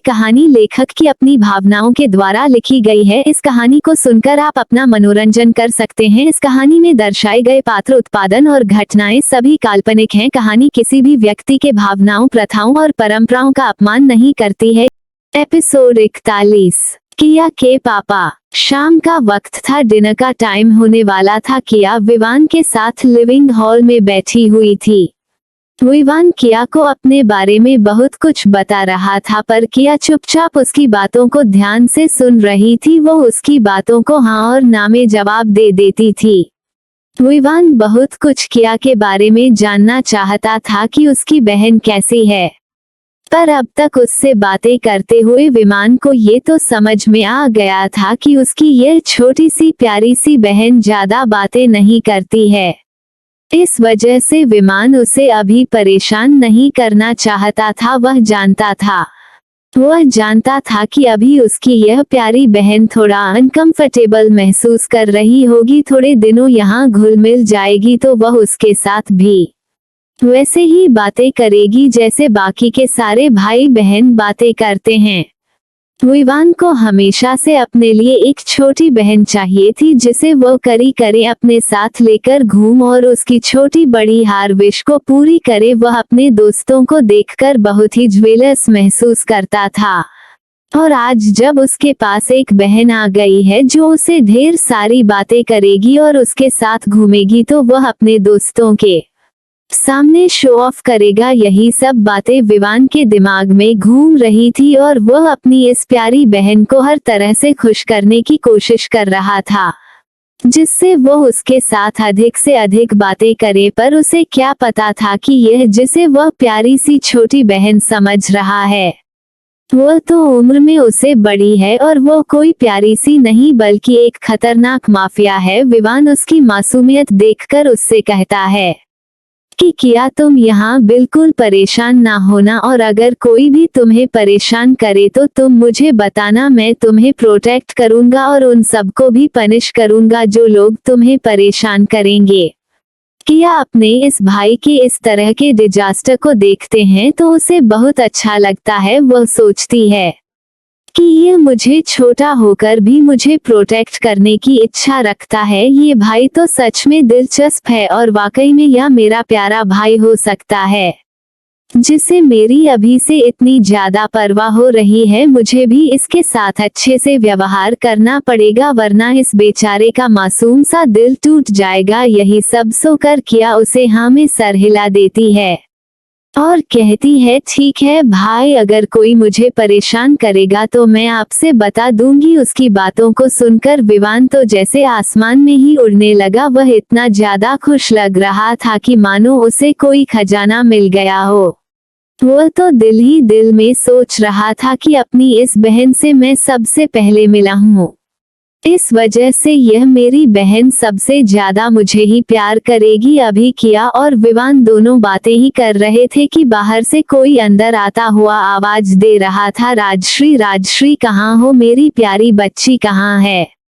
कहानी लेखक की अपनी भावनाओं के द्वारा लिखी गई है। इस कहानी को सुनकर आप अपना मनोरंजन कर सकते हैं। इस कहानी में दर्शाए गए पात्र, उत्पादन और घटनाएं सभी काल्पनिक हैं। कहानी किसी भी व्यक्ति के भावनाओं, प्रथाओं और परंपराओं का अपमान नहीं करती है। एपिसोड 41। किया के पापा। शाम का वक्त था, डिनर का टाइम होने वाला था। किया विवान के साथ लिविंग हॉल में बैठी हुई थी। विवान किया को अपने बारे में बहुत कुछ बता रहा था, पर किया चुपचाप उसकी बातों को ध्यान से सुन रही थी। वो उसकी बातों को हाँ और ना में जवाब दे देती थी। विवान बहुत कुछ किया के बारे में जानना चाहता था कि उसकी बहन कैसी है, पर अब तक उससे बातें करते हुए विमान को ये तो समझ में आ गया था कि उसकी यह छोटी सी प्यारी सी बहन ज्यादा बातें नहीं करती है। इस वजह से विमान उसे अभी परेशान नहीं करना चाहता था। वह जानता था कि अभी उसकी यह प्यारी बहन थोड़ा अनकंफर्टेबल महसूस कर रही होगी। थोड़े दिनों यहाँ घुल मिल जाएगी तो वह उसके साथ भी वैसे ही बातें करेगी जैसे बाकी के सारे भाई बहन बातें करते हैं। विवान को हमेशा से अपने लिए एक छोटी बहन चाहिए थी, जिसे वो करे अपने साथ लेकर घूम और उसकी छोटी बड़ी हर विश को पूरी करे। वह अपने दोस्तों को देखकर बहुत ही ज्वेलस महसूस करता था, और आज जब उसके पास एक बहन आ गई है जो उसे ढेर सारी बातें करेगी और उसके साथ घूमेगी, तो वह अपने दोस्तों के सामने शो ऑफ करेगा। यही सब बातें विवान के दिमाग में घूम रही थी और वह अपनी इस प्यारी बहन को हर तरह से खुश करने की कोशिश कर रहा था, जिससे वो उसके साथ अधिक से अधिक बातें करे। पर उसे क्या पता था कि यह जिसे वह प्यारी सी छोटी बहन समझ रहा है, वह तो उम्र में उसे बड़ी है और वो कोई प्यारी सी नहीं बल्कि एक खतरनाक माफिया है। विवान उसकी मासूमियत देखकर उससे कहता है कि किया, तुम यहाँ बिल्कुल परेशान ना होना, और अगर कोई भी तुम्हें परेशान करे तो तुम मुझे बताना। मैं तुम्हें प्रोटेक्ट करूंगा और उन सबको भी पनिश करूंगा जो लोग तुम्हें परेशान करेंगे। किया अपने इस भाई के इस तरह के डिजास्टर को देखते हैं तो उसे बहुत अच्छा लगता है। वह सोचती है कि ये मुझे छोटा होकर भी मुझे प्रोटेक्ट करने की इच्छा रखता है। ये भाई तो सच में दिलचस्प है और वाकई में यह मेरा प्यारा भाई हो सकता है, जिसे मेरी अभी से इतनी ज्यादा परवाह हो रही है। मुझे भी इसके साथ अच्छे से व्यवहार करना पड़ेगा, वरना इस बेचारे का मासूम सा दिल टूट जाएगा। यही सब सोचकर किया उसे हाँ में सर हिला देती है और कहती है, ठीक है भाई, अगर कोई मुझे परेशान करेगा तो मैं आपसे बता दूंगी। उसकी बातों को सुनकर विवान तो जैसे आसमान में ही उड़ने लगा। वह इतना ज्यादा खुश लग रहा था कि मानो उसे कोई खजाना मिल गया हो। वह तो दिल ही दिल में सोच रहा था कि अपनी इस बहन से मैं सबसे पहले मिला हूँ, इस वजह से यह मेरी बहन सबसे ज्यादा मुझे ही प्यार करेगी। अभी किया और विवान दोनों बातें ही कर रहे थे कि बाहर से कोई अंदर आता हुआ आवाज दे रहा था, राजश्री, राजश्री कहाँ हो? मेरी प्यारी बच्ची कहाँ है?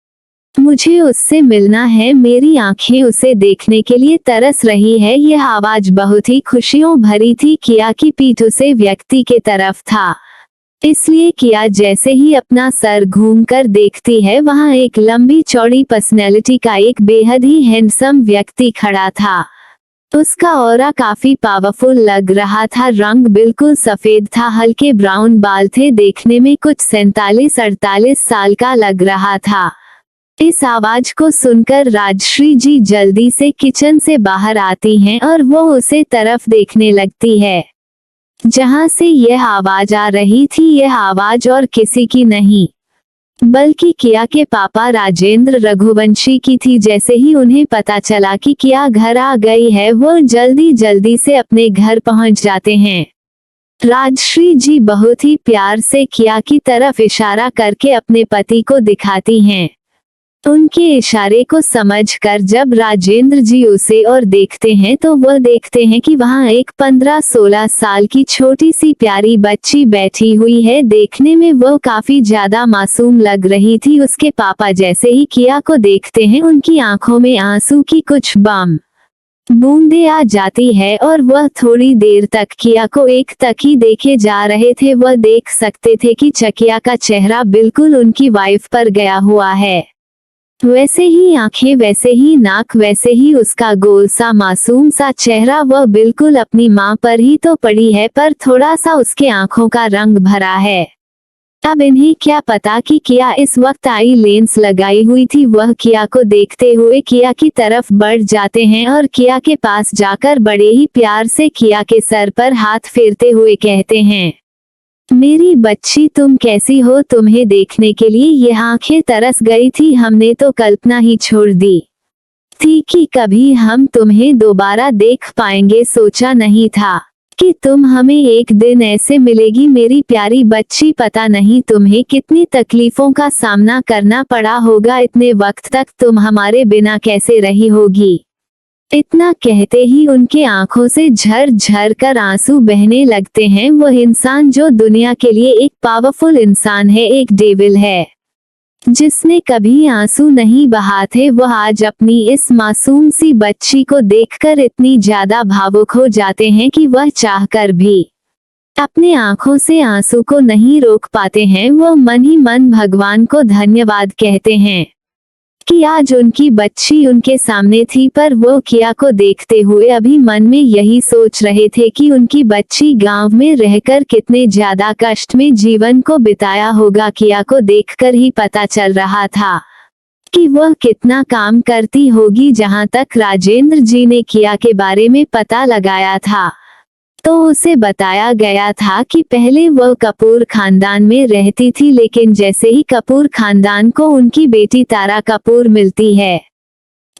मुझे उससे मिलना है। मेरी आंखें उसे देखने के लिए तरस रही है। यह आवाज बहुत ही खुशियों भरी थी। किया की पीठ उसे व्यक्ति के तरफ था, इसलिए किया जैसे ही अपना सर घूमकर देखती है, वहां एक लंबी चौड़ी पर्सनैलिटी का एक बेहद ही हैंडसम व्यक्ति खड़ा था। उसका ऑरा काफी पावरफुल लग रहा था। रंग बिल्कुल सफेद था, हल्के ब्राउन बाल थे, देखने में कुछ 47-48 साल का लग रहा था। इस आवाज को सुनकर राजश्री जी जल्दी से किचन से बाहर आती हैं और वो उसे तरफ देखने लगती है जहां से यह आवाज आ रही थी। यह आवाज और किसी की नहीं बल्कि किया के पापा राजेंद्र रघुवंशी की थी। जैसे ही उन्हें पता चला कि किया घर आ गई है, वो जल्दी जल्दी से अपने घर पहुंच जाते हैं। राजश्री जी बहुत ही प्यार से किया की तरफ इशारा करके अपने पति को दिखाती हैं। उनके इशारे को समझकर जब राजेंद्र जी उसे और देखते हैं तो वह देखते हैं कि वहां एक 15-16 साल की छोटी सी प्यारी बच्ची बैठी हुई है। देखने में वह काफी ज्यादा मासूम लग रही थी। उसके पापा जैसे ही किया को देखते हैं, उनकी आंखों में आंसू की कुछ बम बूंदे आ जाती है और वह थोड़ी देर तक किया को एक तक देखे जा रहे थे। वह देख सकते थे कि चकिया का चेहरा बिल्कुल उनकी वाइफ पर गया हुआ है। वैसे ही आंखें, वैसे ही नाक, वैसे ही उसका गोल सा मासूम सा चेहरा। वह बिल्कुल अपनी माँ पर ही तो पड़ी है, पर थोड़ा सा उसके आंखों का रंग भरा है। अब इन्हें क्या पता कि किया इस वक्त आई लेंस लगाई हुई थी। वह किया को देखते हुए किया की तरफ बढ़ जाते हैं और किया के पास जाकर बड़े ही प्यार से किया के सर पर हाथ फेरते हुए कहते हैं, मेरी बच्ची तुम कैसी हो? तुम्हें देखने के लिए ये आंखें तरस गई थी। हमने तो कल्पना ही छोड़ दी थी कि कभी हम तुम्हें दोबारा देख पाएंगे। सोचा नहीं था कि तुम हमें एक दिन ऐसे मिलेगी मेरी प्यारी बच्ची। पता नहीं तुम्हें कितनी तकलीफों का सामना करना पड़ा होगा। इतने वक्त तक तुम हमारे बिना कैसे रही होगी। इतना कहते ही उनके आंखों से झर झर कर आंसू बहने लगते हैं। वह इंसान जो दुनिया के लिए एक पावरफुल इंसान है, एक डेविल है, जिसने कभी आंसू नहीं बहा थे, वह आज अपनी इस मासूम सी बच्ची को देखकर इतनी ज्यादा भावुक हो जाते हैं कि वह चाहकर भी अपने आंखों से आंसू को नहीं रोक पाते हैं। वह मन ही मन भगवान को धन्यवाद कहते हैं कि आज उनकी बच्ची उनके सामने थी। पर वो किया को देखते हुए अभी मन में यही सोच रहे थे कि उनकी बच्ची गांव में रहकर कितने ज्यादा कष्ट में जीवन को बिताया होगा। किया को देखकर ही पता चल रहा था कि वह कितना काम करती होगी। जहां तक राजेंद्र जी ने किया के बारे में पता लगाया था तो उसे बताया गया था कि पहले वह कपूर खानदान में रहती थी, लेकिन जैसे ही कपूर खानदान को उनकी बेटी तारा कपूर मिलती है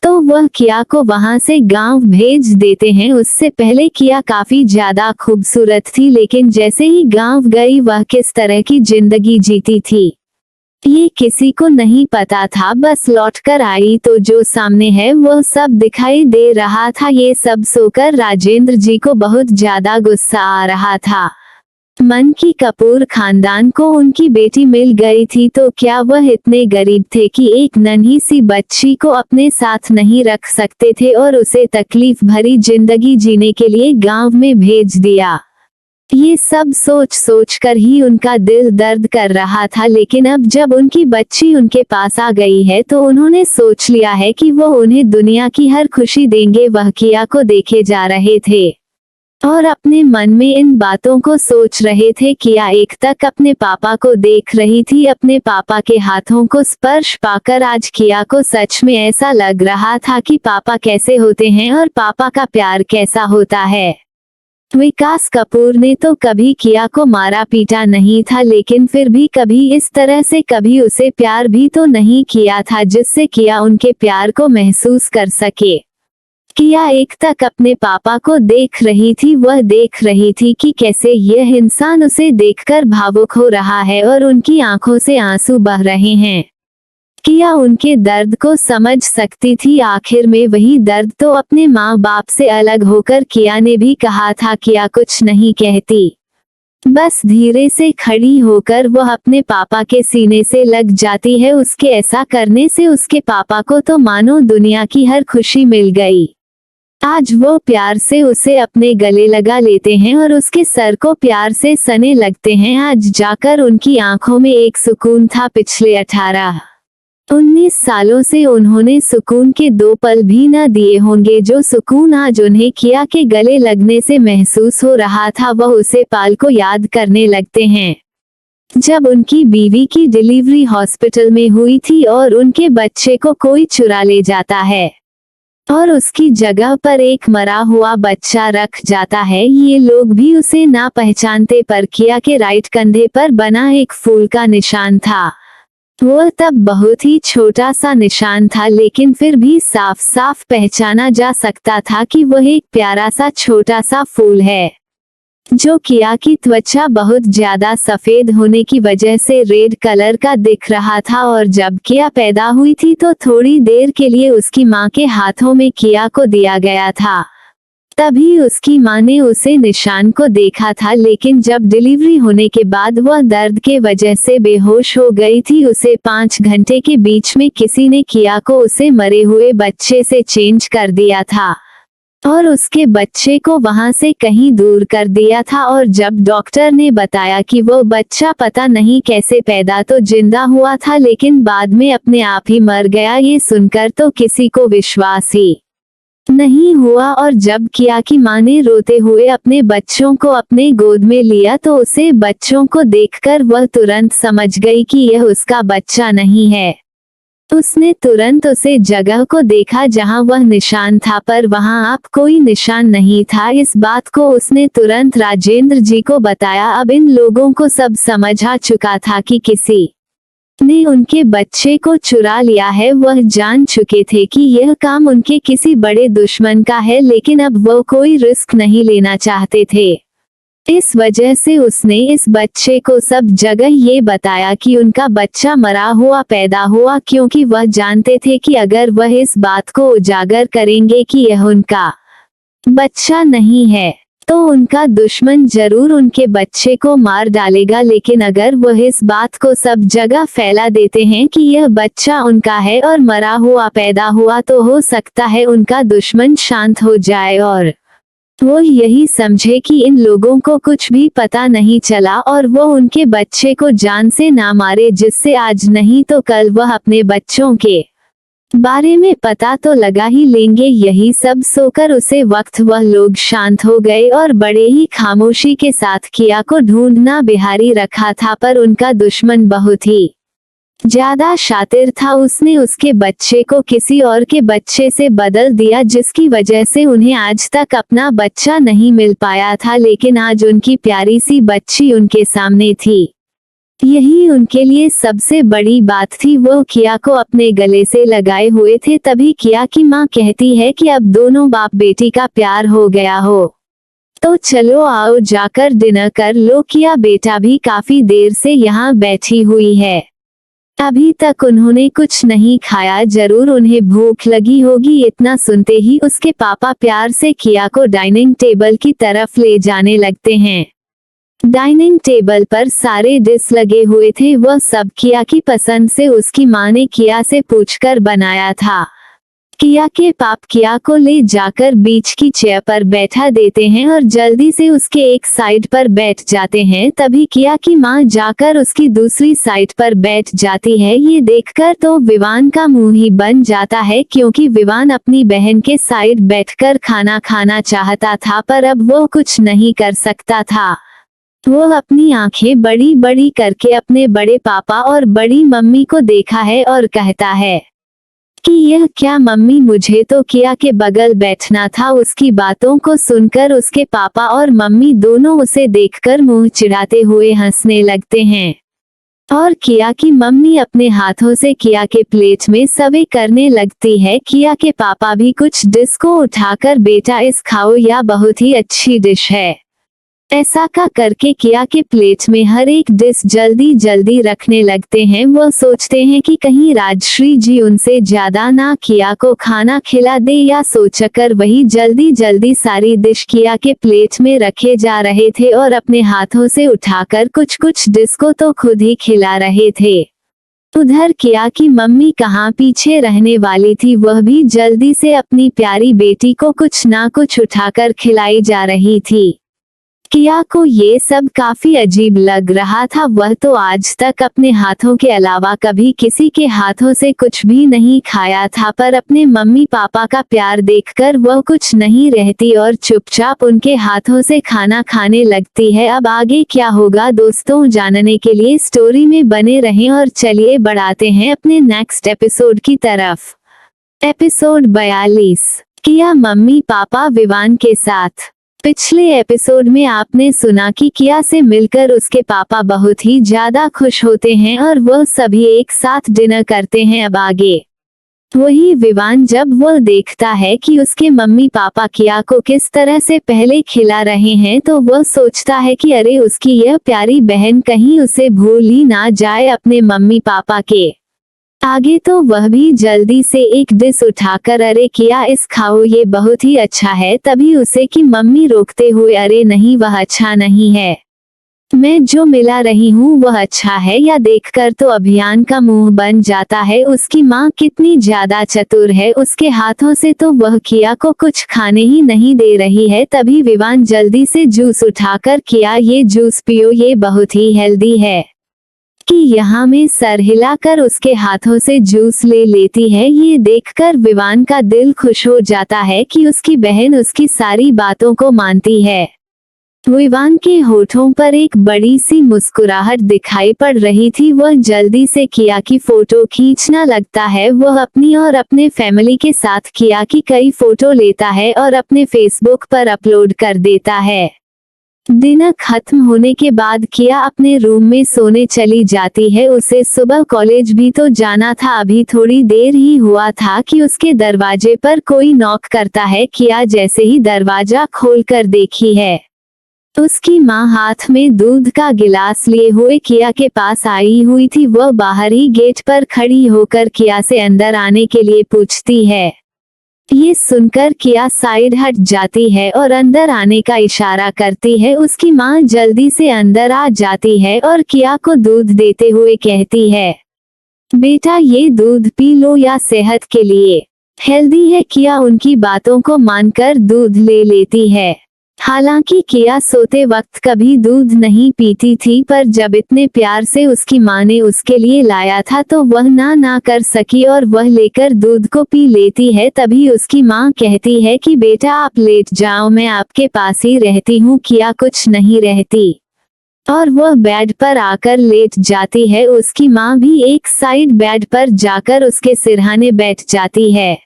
तो वह किया को वहां से गांव भेज देते हैं। उससे पहले किया काफी ज्यादा खूबसूरत थी, लेकिन जैसे ही गांव गई वह किस तरह की जिंदगी जीती थी ये किसी को नहीं पता था। बस लौटकर आई तो जो सामने है वह सब दिखाई दे रहा था। ये सब सोकर राजेंद्र जी को बहुत ज्यादा गुस्सा आ रहा था। मन की कपूर खानदान को उनकी बेटी मिल गई थी तो क्या वह इतने गरीब थे कि एक नन्ही सी बच्ची को अपने साथ नहीं रख सकते थे और उसे तकलीफ भरी जिंदगी जीने के लिए गांव में भेज दिया। ये सब सोच सोच कर ही उनका दिल दर्द कर रहा था। लेकिन अब जब उनकी बच्ची उनके पास आ गई है तो उन्होंने सोच लिया है कि वो उन्हें दुनिया की हर खुशी देंगे। वह किया को देखे जा रहे थे और अपने मन में इन बातों को सोच रहे थे। किया एक तक अपने पापा को देख रही थी, अपने पापा के हाथों को स्पर्श पाकर आज किया को सच में ऐसा लग रहा था कि पापा कैसे होते हैं और पापा का प्यार कैसा होता है। विकास कपूर ने तो कभी किया को मारा पीटा नहीं था, लेकिन फिर भी कभी इस तरह से कभी उसे प्यार भी तो नहीं किया था जिससे किया उनके प्यार को महसूस कर सके। किया एक तक अपने पापा को देख रही थी। वह देख रही थी कि कैसे यह इंसान उसे देखकर भावुक हो रहा है और उनकी आंखों से आंसू बह रहे हैं। किया उनके दर्द को समझ सकती थी। आखिर में वही दर्द तो अपने माँ बाप से अलग होकर किया ने भी कहा था। किया कुछ नहीं कहती, बस धीरे से खड़ी होकर वह अपने पापा के सीने से लग जाती है। उसके ऐसा करने से उसके पापा को तो मानो दुनिया की हर खुशी मिल गई। आज वो प्यार से उसे अपने गले लगा लेते हैं और उसके सर को प्यार से सने लगते हैं। आज जाकर उनकी आंखों में एक सुकून था। पिछले 18-19 सालों से उन्होंने सुकून के 2 पल भी न दिए होंगे। जो सुकून आज उन्हें किया के गले लगने से महसूस हो रहा था वह उसे पाल को याद करने लगते हैं। जब उनकी बीवी की डिलीवरी हॉस्पिटल में हुई थी और उनके बच्चे को कोई चुरा ले जाता है और उसकी जगह पर एक मरा हुआ बच्चा रख जाता है। ये लोग भी उसे ना पहचानते, पर किया के राइट कंधे पर बना एक फूल का निशान था। वह तब बहुत ही छोटा सा निशान था, लेकिन फिर भी साफ साफ पहचाना जा सकता था कि वह एक प्यारा सा छोटा सा फूल है। जो किया की त्वचा बहुत ज्यादा सफेद होने की वजह से रेड कलर का दिख रहा था और जब किया पैदा हुई थी तो थोड़ी देर के लिए उसकी माँ के हाथों में किया को दिया गया था। तभी उसकी माँ ने उसे निशान को देखा था, लेकिन जब डिलीवरी होने के बाद वह दर्द के वजह से बेहोश हो गई थी। उसे 5 घंटे के बीच में किसी ने किया को उसे मरे हुए बच्चे से चेंज कर दिया था। और उसके बच्चे को वहां से कहीं दूर कर दिया था। और जब डॉक्टर ने बताया कि वो बच्चा पता नहीं कैसे पैदा तो जिंदा हुआ था लेकिन बाद में अपने आप ही मर गया, ये सुनकर तो किसी को विश्वास ही नहीं हुआ। और जब किया की माँ ने रोते हुए अपने बच्चों को अपने गोद में लिया तो उसे बच्चों को देखकर वह तुरंत समझ गई कि यह उसका बच्चा नहीं है। उसने तुरंत उसे जगह को देखा जहां वह निशान था, पर वहां अब कोई निशान नहीं था। इस बात को उसने तुरंत राजेंद्र जी को बताया। अब इन लोगों को सब समझ आ चुका था कि किसी ने उनके बच्चे को चुरा लिया है। वह जान चुके थे कि यह काम उनके किसी बड़े दुश्मन का है, लेकिन अब वो कोई रिस्क नहीं लेना चाहते थे। इस वजह से उसने इस बच्चे को सब जगह ये बताया कि उनका बच्चा मरा हुआ पैदा हुआ, क्योंकि वह जानते थे कि अगर वह इस बात को उजागर करेंगे कि यह उनका बच्चा नहीं है तो उनका दुश्मन जरूर उनके बच्चे को मार डालेगा। लेकिन अगर वह इस बात को सब जगह फैला देते हैं कि यह बच्चा उनका है और मरा हुआ पैदा हुआ, तो हो सकता है उनका दुश्मन शांत हो जाए और वो यही समझे कि इन लोगों को कुछ भी पता नहीं चला और वो उनके बच्चे को जान से ना मारे, जिससे आज नहीं तो कल वह अपने बच्चों के बारे में पता तो लगा ही लेंगे। यही सब सोकर उसे वक्त वह लोग शांत हो गए और बड़े ही खामोशी के साथ किया को ढूंढना बिहारी रखा था, पर उनका दुश्मन बहुत ही ज्यादा शातिर था। उसने उसके बच्चे को किसी और के बच्चे से बदल दिया, जिसकी वजह से उन्हें आज तक अपना बच्चा नहीं मिल पाया था। लेकिन आज उनकी प्यारी सी बच्ची उनके सामने थी। यही उनके लिए सबसे बड़ी बात थी। वो किया को अपने गले से लगाए हुए थे। तभी किया की माँ कहती है कि अब दोनों बाप बेटी का प्यार हो गया हो तो चलो आओ जाकर डिनर कर लो। किया बेटा भी काफी देर से यहाँ बैठी हुई है, अभी तक उन्होंने कुछ नहीं खाया, जरूर उन्हें भूख लगी होगी। इतना सुनते ही उसके पापा प्यार से किया को डाइनिंग टेबल की तरफ ले जाने लगते हैं। डाइनिंग टेबल पर सारे डिश लगे हुए थे। वह सब किया की पसंद से उसकी माँ ने किया से पूछकर बनाया था। किया के पाप किया को ले जाकर बीच की चेयर पर बैठा देते हैं और जल्दी से उसके एक साइड पर बैठ जाते हैं। तभी किया की माँ जाकर उसकी दूसरी साइड पर बैठ जाती है। ये देखकर तो विवान का मुंह ही बन जाता है, क्योंकि विवान अपनी बहन के साइड बैठकर खाना खाना चाहता था, पर अब वो कुछ नहीं कर सकता था। वो अपनी आंखें बड़ी बड़ी करके अपने बड़े पापा और बड़ी मम्मी को देखा है और कहता है कि यह क्या मम्मी, मुझे तो किया के बगल बैठना था। उसकी बातों को सुनकर उसके पापा और मम्मी दोनों उसे देखकर मुंह चिढ़ाते हुए हंसने लगते हैं और किया की मम्मी अपने हाथों से किया के प्लेट में सर्व करने लगती है। किया के पापा भी कुछ डिश को उठाकर बेटा इस खाओ, या बहुत ही अच्छी डिश है, ऐसा का करके किया के प्लेट में हर एक डिश जल्दी जल्दी रखने लगते हैं। वो सोचते हैं कि कहीं राजश्री जी उनसे ज्यादा ना किया को खाना खिला दे, या सोचकर वही जल्दी जल्दी सारी डिश किया के प्लेट में रखे जा रहे थे और अपने हाथों से उठाकर कुछ कुछ डिश को तो खुद ही खिला रहे थे। उधर किया की मम्मी कहाँ पीछे रहने वाली थी, वह भी जल्दी से अपनी प्यारी बेटी को कुछ ना कुछ उठाकर खिलाई जा रही थी। किया को ये सब काफी अजीब लग रहा था। वह तो आज तक अपने हाथों के अलावा कभी किसी के हाथों से कुछ भी नहीं खाया था, पर अपने मम्मी पापा का प्यार देखकर वह कुछ नहीं रहती और चुपचाप उनके हाथों से खाना खाने लगती है। अब आगे क्या होगा दोस्तों, जानने के लिए स्टोरी में बने रहें और चलिए बढ़ाते हैं अपने नेक्स्ट एपिसोड की तरफ। एपिसोड 42, किया मम्मी पापा विवान के साथ। पिछले एपिसोड में आपने सुना कि किया से मिलकर उसके पापा बहुत ही ज्यादा खुश होते हैं और वह सभी एक साथ डिनर करते हैं। अब आगे वही विवान जब वह देखता है कि उसके मम्मी पापा किया को किस तरह से पहले खिला रहे हैं, तो वह सोचता है कि अरे उसकी यह प्यारी बहन कहीं उसे भूल ही ना जाए अपने मम्मी पापा के आगे। तो वह भी जल्दी से एक डिश उठाकर अरे किया इस खाओ, ये बहुत ही अच्छा है। तभी उसे की मम्मी रोकते हुए अरे नहीं वह अच्छा नहीं है, मैं जो मिला रही हूँ वह अच्छा है, या देखकर तो अभियान का मुंह बन जाता है। उसकी माँ कितनी ज्यादा चतुर है, उसके हाथों से तो वह किया को कुछ खाने ही नहीं दे रही है। तभी विवान जल्दी से जूस उठाकर, किया ये जूस पियो, ये बहुत ही हेल्दी है। कि यहाँ में सर हिलाकर उसके हाथों से जूस ले लेती है। ये देखकर विवान का दिल खुश हो जाता है कि उसकी बहन उसकी सारी बातों को मानती है। विवान के होठों पर एक बड़ी सी मुस्कुराहट दिखाई पड़ रही थी। वह जल्दी से किया की फोटो खींचना लगता है। वह अपनी और अपने फैमिली के साथ किया की कई फोटो लेता है और अपने फेसबुक पर अपलोड कर देता है। दिन खत्म होने के बाद किया अपने रूम में सोने चली जाती है। उसे सुबह कॉलेज भी तो जाना था। अभी थोड़ी देर ही हुआ था कि उसके दरवाजे पर कोई नॉक करता है। किया जैसे ही दरवाजा खोलकर देखी है, उसकी माँ हाथ में दूध का गिलास लिए हुए किया के पास आई हुई थी। वह बाहर ही गेट पर खड़ी होकर किया से अंदर आने के लिए पूछती है। ये सुनकर किया साइड हट जाती है और अंदर आने का इशारा करती है। उसकी माँ जल्दी से अंदर आ जाती है और किया को दूध देते हुए कहती है, बेटा ये दूध पी लो, या सेहत के लिए हेल्दी है। किया उनकी बातों को मानकर दूध ले लेती है। हालांकि किया सोते वक्त कभी दूध नहीं पीती थी, पर जब इतने प्यार से उसकी माँ ने उसके लिए लाया था तो वह ना कर सकी और वह लेकर दूध को पी लेती है। तभी उसकी माँ कहती है कि बेटा आप लेट जाओ, मैं आपके पास ही रहती हूँ। किया कुछ नहीं रहती और वह बेड पर आकर लेट जाती है। उसकी माँ भी एक साइड बेड पर जाकर उसके सिरहाने बैठ जाती है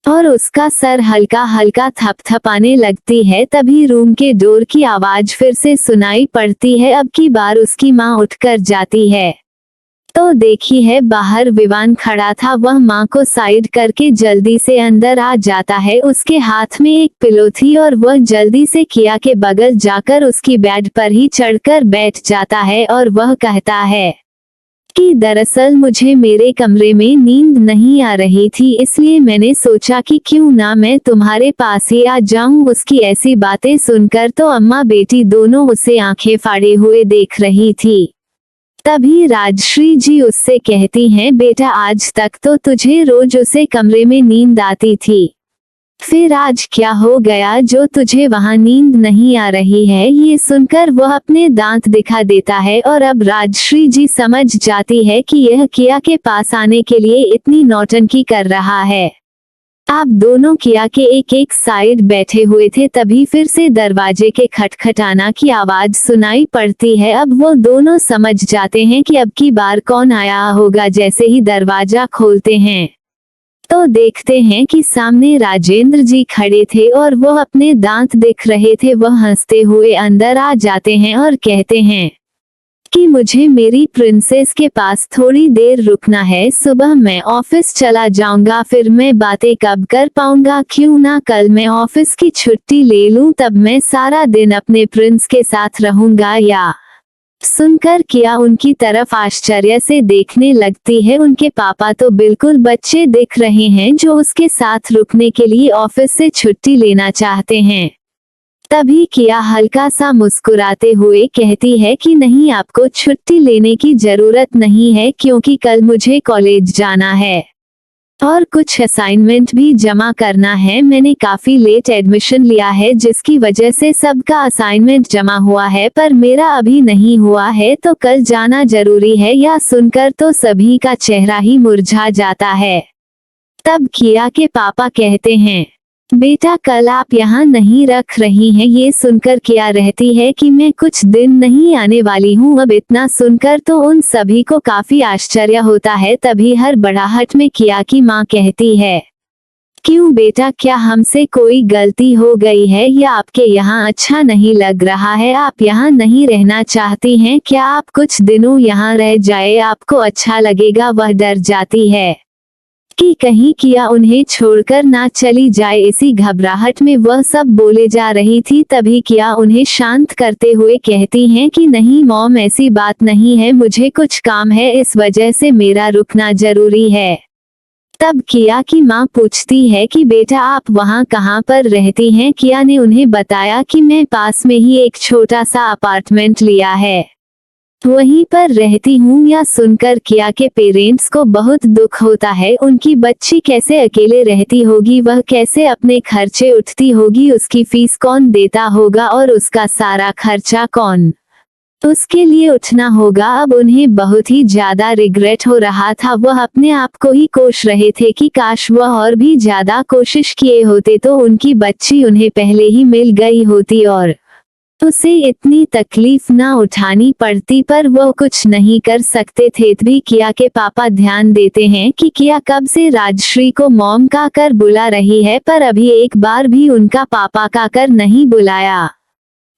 और उसका सर हल्का हल्का थपथपाने लगती है। तभी रूम के डोर की आवाज फिर से सुनाई पड़ती है। अब की बार उसकी माँ उठकर जाती है तो देखी है बाहर विवान खड़ा था। वह माँ को साइड करके जल्दी से अंदर आ जाता है। उसके हाथ में एक पिलो थी और वह जल्दी से किया के बगल जाकर उसकी बेड पर ही चढ़कर बैठ जाता है और वह कहता है कि दरअसल मुझे मेरे कमरे में नींद नहीं आ रही थी, इसलिए मैंने सोचा कि क्यों ना मैं तुम्हारे पास ही आ जाऊं। उसकी ऐसी बातें सुनकर तो अम्मा बेटी दोनों उसे आंखें फाड़े हुए देख रही थी। तभी राजश्री जी उससे कहती हैं, बेटा आज तक तो तुझे रोज उसे कमरे में नींद आती थी, फिर आज क्या हो गया जो तुझे वहां नींद नहीं आ रही है। ये सुनकर वह अपने दांत दिखा देता है और अब राजश्री जी समझ जाती है कि यह किया के पास आने के लिए इतनी नौटंकी कर रहा है। आप दोनों किया के एक एक साइड बैठे हुए थे। तभी फिर से दरवाजे के खटखटाना की आवाज सुनाई पड़ती है। अब वो दोनों समझ जाते हैं कि अब की बार कौन आया होगा। जैसे ही दरवाजा खोलते हैं तो देखते हैं कि सामने राजेंद्र जी खड़े थे और वह अपने दांत दिख रहे थे। वह हंसते हुए अंदर आ जाते हैं और कहते हैं कि मुझे मेरी प्रिंसेस के पास थोड़ी देर रुकना है, सुबह मैं ऑफिस चला जाऊंगा, फिर मैं बातें कब कर पाऊंगा। क्यों ना कल मैं ऑफिस की छुट्टी ले लूं, तब मैं सारा दिन अपने प्रिंस के साथ रहूंगा। या सुनकर किया उनकी तरफ आश्चर्य से देखने लगती है। उनके पापा तो बिल्कुल बच्चे दिख रहे हैं जो उसके साथ रुकने के लिए ऑफिस से छुट्टी लेना चाहते हैं। तभी किया हल्का सा मुस्कुराते हुए कहती है कि नहीं, आपको छुट्टी लेने की जरूरत नहीं है, क्योंकि कल मुझे कॉलेज जाना है और कुछ असाइनमेंट भी जमा करना है। मैंने काफी लेट एडमिशन लिया है, जिसकी वजह से सबका असाइनमेंट जमा हुआ है, पर मेरा अभी नहीं हुआ है, तो कल जाना जरूरी है। या सुनकर तो सभी का चेहरा ही मुरझा जाता है। तब किया के पापा कहते हैं, बेटा कल आप यहाँ नहीं रख रही हैं। ये सुनकर किया रहती है कि मैं कुछ दिन नहीं आने वाली हूँ। अब इतना सुनकर तो उन सभी को काफी आश्चर्य होता है। तभी हड़बड़ाहट में किया की माँ कहती है, क्यों बेटा, क्या हमसे कोई गलती हो गई है, या आपके यहाँ अच्छा नहीं लग रहा है? आप यहाँ नहीं रहना चाहती हैं क्या? आप कुछ दिनों यहाँ रह जाए, आपको अच्छा लगेगा। वह डर जाती है कि कहीं किया उन्हें छोड़कर ना चली जाए। इसी घबराहट में वह सब बोले जा रही थी। तभी किया उन्हें शांत करते हुए कहती हैं कि नहीं मॉम, ऐसी बात नहीं है, मुझे कुछ काम है, इस वजह से मेरा रुकना जरूरी है। तब किया की माँ पूछती है कि बेटा आप वहाँ कहाँ पर रहती हैं। किया ने उन्हें बताया कि मैं पास में ही एक छोटा सा अपार्टमेंट लिया है, वहीं पर रहती हूँ। या सुनकर किया के पेरेंट्स को बहुत दुख होता है। उनकी बच्ची कैसे अकेले रहती होगी, वह कैसे अपने खर्चे उठती होगी, उसकी फीस कौन देता होगा और उसका सारा खर्चा कौन उसके लिए उठना होगा। अब उन्हें बहुत ही ज्यादा रिग्रेट हो रहा था। वह अपने आप को ही कोस रहे थे कि काश वह और भी ज्यादा कोशिश किए होते तो उनकी बच्ची उन्हें पहले ही मिल गई होती और उसे इतनी तकलीफ ना उठानी पड़ती, पर वो कुछ नहीं कर सकते थे। भी किया के पापा ध्यान देते हैं कि किया कब से राजश्री को मॉम का कर बुला रही है, पर अभी एक बार भी उनका पापा का कर नहीं बुलाया।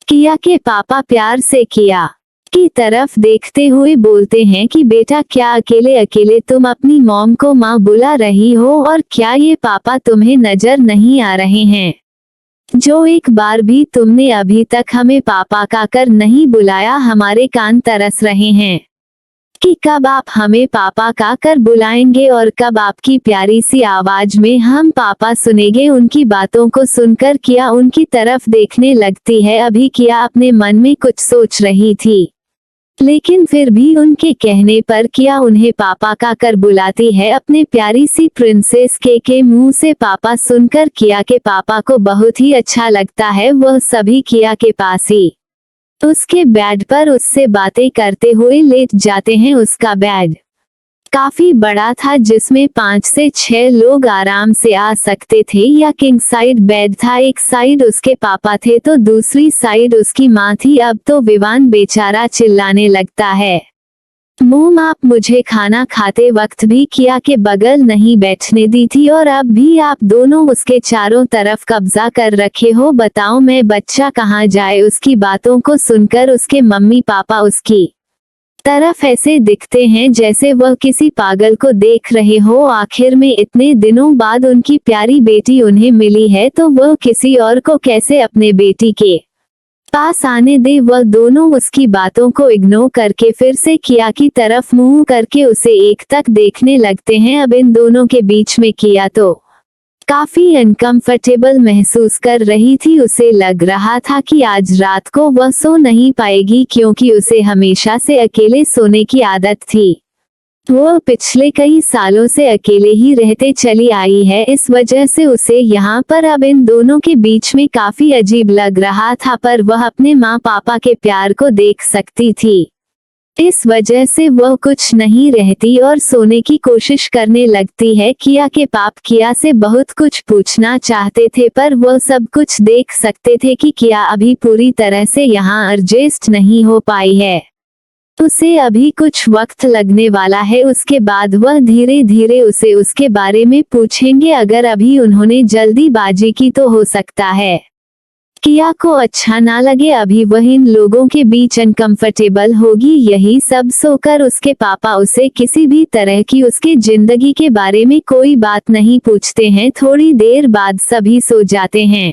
किया के पापा प्यार से किया की तरफ देखते हुए बोलते हैं कि बेटा क्या अकेले अकेले तुम अपनी मॉम को माँ बुला रही हो, और क्या ये पापा तुम्हें नजर नहीं आ रहे हैं जो एक बार भी तुमने अभी तक हमें पापा का कर नहीं बुलाया। हमारे कान तरस रहे हैं कि कब आप हमें पापा का कर बुलाएंगे और कब आपकी प्यारी सी आवाज में हम पापा सुनेंगे। उनकी बातों को सुनकर किया उनकी तरफ देखने लगती है। अभी किया अपने मन में कुछ सोच रही थी, लेकिन फिर भी उनके कहने पर किया उन्हें पापा का कर बुलाती है। अपने प्यारी सी प्रिंसेस के मुंह से पापा सुनकर किया के पापा को बहुत ही अच्छा लगता है। वह सभी किया के पास ही उसके बेड पर उससे बातें करते हुए लेट जाते हैं। उसका बेड काफी बड़ा था, जिसमें 5 से 6 लोग आराम से आ सकते थे। या किंग साइड बेड था। एक साइड उसके पापा थे तो दूसरी साइड उसकी माँ थी। अब तो विवान बेचारा चिल्लाने लगता है, मोम आप मुझे खाना खाते वक्त भी किया के बगल नहीं बैठने दी थी, और अब भी आप दोनों उसके चारों तरफ कब्जा कर रखे हो। बताओ मैं बच्चा कहाँ जाए। उसकी बातों को सुनकर उसके मम्मी पापा उसकी तरफ ऐसे दिखते हैं जैसे वह किसी पागल को देख रहे हो। आखिर में इतने दिनों बाद उनकी प्यारी बेटी उन्हें मिली है तो वह किसी और को कैसे अपने बेटी के पास आने दे। वह दोनों उसकी बातों को इग्नोर करके फिर से किया की तरफ मुंह करके उसे एक तक देखने लगते हैं। अब इन दोनों के बीच में किया तो काफी अनकंफर्टेबल महसूस कर रही थी। उसे लग रहा था कि आज रात को वह सो नहीं पाएगी, क्योंकि उसे हमेशा से अकेले सोने की आदत थी। वो पिछले कई सालों से अकेले ही रहते चली आई है, इस वजह से उसे यहाँ पर अब इन दोनों के बीच में काफी अजीब लग रहा था। पर वह अपने माँ पापा के प्यार को देख सकती थी, इस वजह से वह कुछ नहीं रहती और सोने की कोशिश करने लगती है। किया के पाप किया से बहुत कुछ पूछना चाहते थे, पर वह सब कुछ देख सकते थे कि किया अभी पूरी तरह से यहाँ एडजस्ट नहीं हो पाई है। उसे अभी कुछ वक्त लगने वाला है, उसके बाद वह धीरे धीरे उसे उसके बारे में पूछेंगे। अगर अभी उन्होंने जल्दीबाजी की तो हो सकता है किया को अच्छा ना लगे, अभी वह इन लोगों के बीच अनकंफर्टेबल होगी। यही सब सोकर उसके पापा उसे किसी भी तरह की उसके जिंदगी के बारे में कोई बात नहीं पूछते हैं। थोड़ी देर बाद सभी सो जाते हैं।